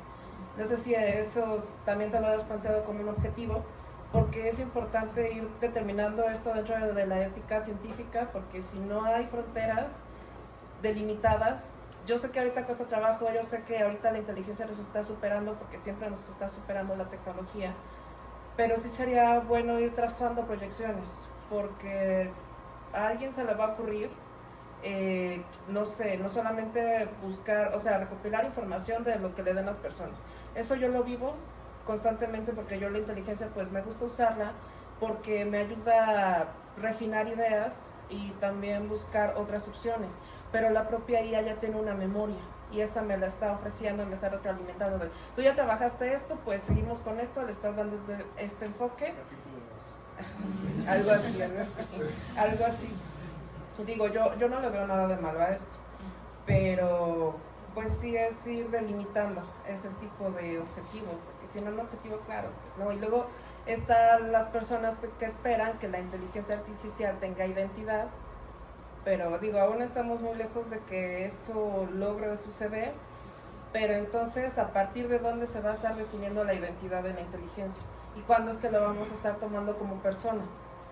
K: No sé si eso también te lo has planteado como un objetivo, porque es importante ir determinando esto dentro de la ética científica, porque si no hay fronteras delimitadas, yo sé que ahorita cuesta trabajo, yo sé que ahorita la inteligencia nos está superando, porque siempre nos está superando la tecnología, pero sí sería bueno ir trazando proyecciones, porque a alguien se le va a ocurrir, no sé, no solamente buscar, o sea, recopilar información de lo que le den las personas. Eso yo lo vivo constantemente, porque yo la inteligencia pues me gusta usarla porque me ayuda a refinar ideas y también buscar otras opciones, pero la propia IA ya tiene una memoria y esa me la está ofreciendo, me está retroalimentando de, tú ya trabajaste esto, pues seguimos con esto, le estás dando este enfoque, algo así, algo así. Digo, yo no le veo nada de malo a esto, pero pues sí es ir delimitando ese tipo de objetivos, porque si no, un objetivo claro, pues no. Y luego están las personas que esperan que la inteligencia artificial tenga identidad, pero digo, aún estamos muy lejos de que eso logre suceder, pero entonces, ¿a partir de dónde se va a estar definiendo la identidad de la inteligencia? ¿Y cuándo es que lo vamos a estar tomando como persona?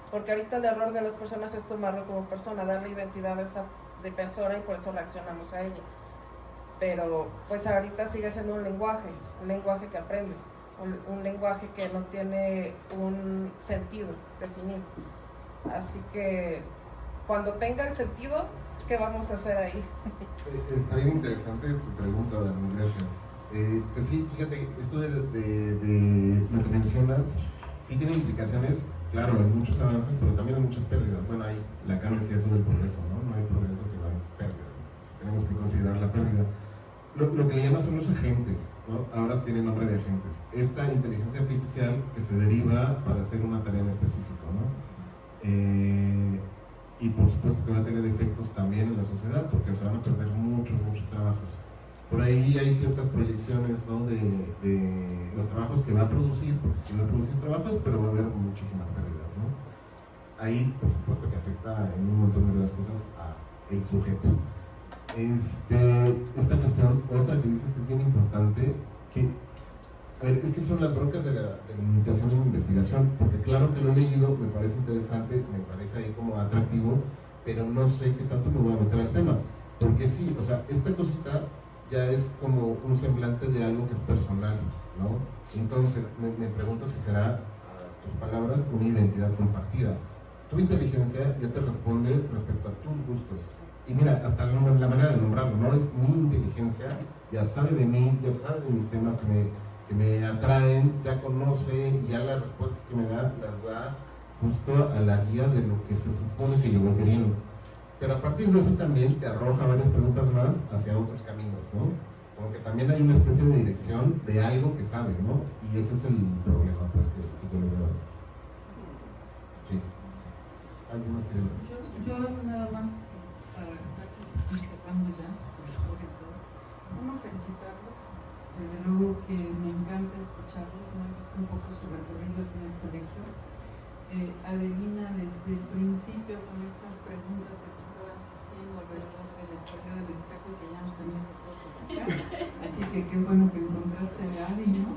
K: Porque ahorita el error de las personas es tomarlo como persona, darle identidad de persona, y por eso reaccionamos a ella. Pero pues ahorita sigue siendo un lenguaje que aprende, un lenguaje que no tiene un sentido definido. Así que cuando tenga el sentido, ¿qué vamos a hacer ahí?
C: Está bien interesante tu pregunta, Dani, gracias. Pues sí, fíjate, esto de lo que mencionas, sí tiene implicaciones, claro, en muchos avances, pero también en muchas pérdidas. Bueno, ahí Lacan decía eso del progreso, ¿no? No hay progreso sino hay pérdida. Tenemos que considerar la pérdida. Lo que le llaman son los agentes, ¿no? Ahora tiene nombre de agentes. Esta inteligencia artificial que se deriva para hacer una tarea en específico, ¿no? Y por supuesto que va a tener efectos también en la sociedad, porque se van a perder muchos trabajos. Por ahí hay ciertas proyecciones, ¿no? de los trabajos que va a producir, porque sí va a producir trabajos, pero va a haber muchísimas pérdidas, ¿no? Ahí, por supuesto que afecta en un montón de las cosas al sujeto. Esta cuestión, otra que dices que es bien importante, que, a ver, es que son las broncas de la limitación en investigación, porque claro que lo he leído, me parece interesante, me parece ahí como atractivo, pero no sé qué tanto me voy a meter al tema, porque sí, o sea, esta cosita ya es como un semblante de algo que es personal, ¿no? Entonces, me pregunto si será, a tus palabras, una identidad compartida. Tu inteligencia ya te responde respecto a tus gustos. Y mira, hasta la manera de nombrarlo, ¿no? Es mi inteligencia, ya sabe de mí, ya sabe de mis temas que me atraen, ya conoce y ya las respuestas que me da, las da justo a la guía de lo que se supone que yo voy queriendo. Pero a partir de eso también te arroja varias preguntas más hacia otros caminos, ¿no? Como que también hay una especie de dirección de algo que sabe, ¿no? Y ese es el problema, pues, que yo le veo. Sí. ¿Alguien más quiere?
L: Yo nada más, para casi ir cerrando ya, por ejemplo, uno, felicitarlos. Desde luego que me encanta escucharlos, me he visto un poco su recorrido en el colegio. Adelina, desde el principio, con estas preguntas que te estabas haciendo alrededor del espejo, que ya no tenías cosas acá, así que qué bueno que encontraste a Gaby, ¿no?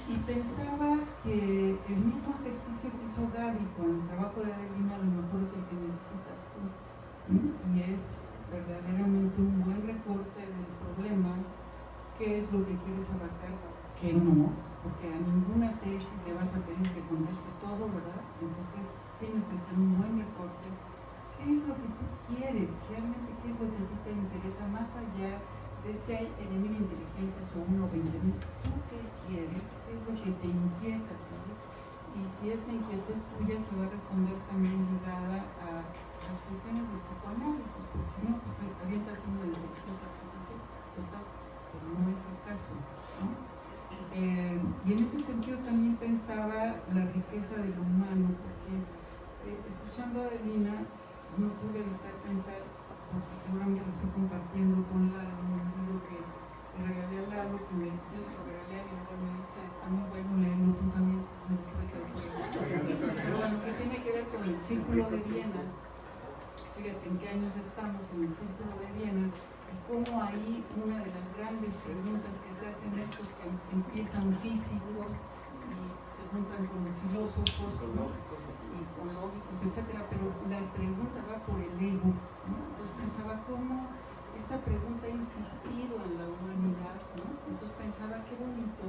L: Y pensaba que el mismo ejercicio que hizo Gaby con el trabajo de Adelina a lo mejor es el que necesitas tú, ¿no? Y es verdaderamente un buen recorte del problema, qué es lo que quieres abarcar, qué no, porque a ninguna tesis le vas a pedir que conteste todo, ¿verdad? Entonces tienes que hacer un buen recorte. ¿Qué es lo que tú quieres? Realmente, ¿qué es lo que a ti te interesa? Más allá de si hay 1.000 inteligencias o 1 o 20.000, ¿tú qué quieres? ¿Qué es lo que te inquieta a ti? Y si esa inquietud tuya se va a responder también ligada a las cuestiones del psicoanálisis, porque si no, pues avienta aquí una inteligencia artificial total, pero no es el caso, ¿no? Y en ese sentido también pensaba la riqueza de lo humano, porque escuchando a Adelina no pude evitar pensar, porque seguramente lo estoy compartiendo con Lalo, un libro que le regalé a Lalo, que yo se lo regalé a Lalo, me dice, está muy bueno leerlo tú también, me lo estoy traduciendo. Pero bueno, que tiene que ver con el Círculo de Viena, fíjate en qué años estamos en el Círculo de Viena, y cómo ahí una de las grandes preguntas que se hacen estos que empiezan físicos y se juntan con los filósofos y con lógicos, etcétera, pero la pregunta va por el ego, ¿no? Entonces pensaba cómo esta pregunta ha insistido en la humanidad, ¿no? Entonces pensaba qué bonito,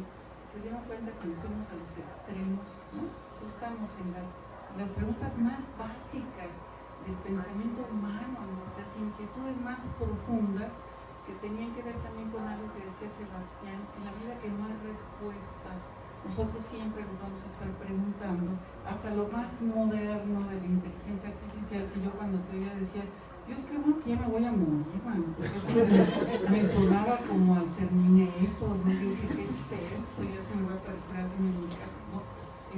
L: se dieron cuenta que nos fuimos a los extremos, ¿no? Entonces estamos en las preguntas más básicas del pensamiento humano, a nuestras inquietudes más profundas, que tenían que ver también con algo que decía Sebastián, en la vida que no hay respuesta, nosotros siempre nos vamos a estar preguntando, hasta lo más moderno de la inteligencia artificial, que yo cuando te oía decía, Dios, qué bueno que ya me voy a morir, man, porque me sonaba como al Terminator, no sé qué es esto, ya se me va a aparecer alguien en mi casa, ¿no?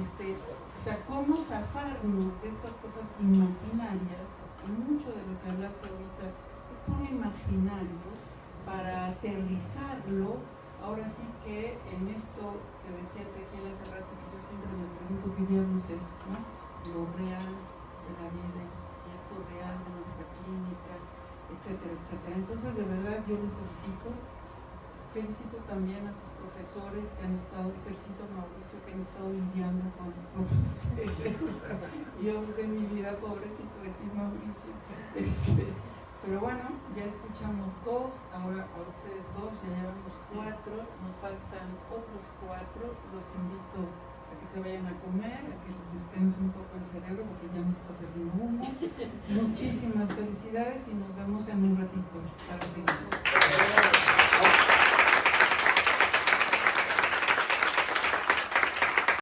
L: O sea, cómo zafarnos de estas cosas imaginarias, porque mucho de lo que hablaste ahorita es puro imaginario, para aterrizarlo, ahora sí que en esto que decía Ezequiel hace rato, que yo siempre me pregunto qué diablos es, ¿no? Lo real de la vida y esto real de nuestra clínica, etcétera, etcétera. Entonces, de verdad, yo los felicito también a sus profesores que han estado, felicito a Mauricio, que han estado lidiando con ustedes. Yo en mi vida, pobrecito de ti, Mauricio. Pero bueno, ya escuchamos 2, ahora a ustedes 2, ya llevamos 4, nos faltan otros 4, los invito a que se vayan a comer, a que les descanse un poco el cerebro porque ya nos está saliendo humo. Muchísimas felicidades y nos vemos en un ratito para seguir.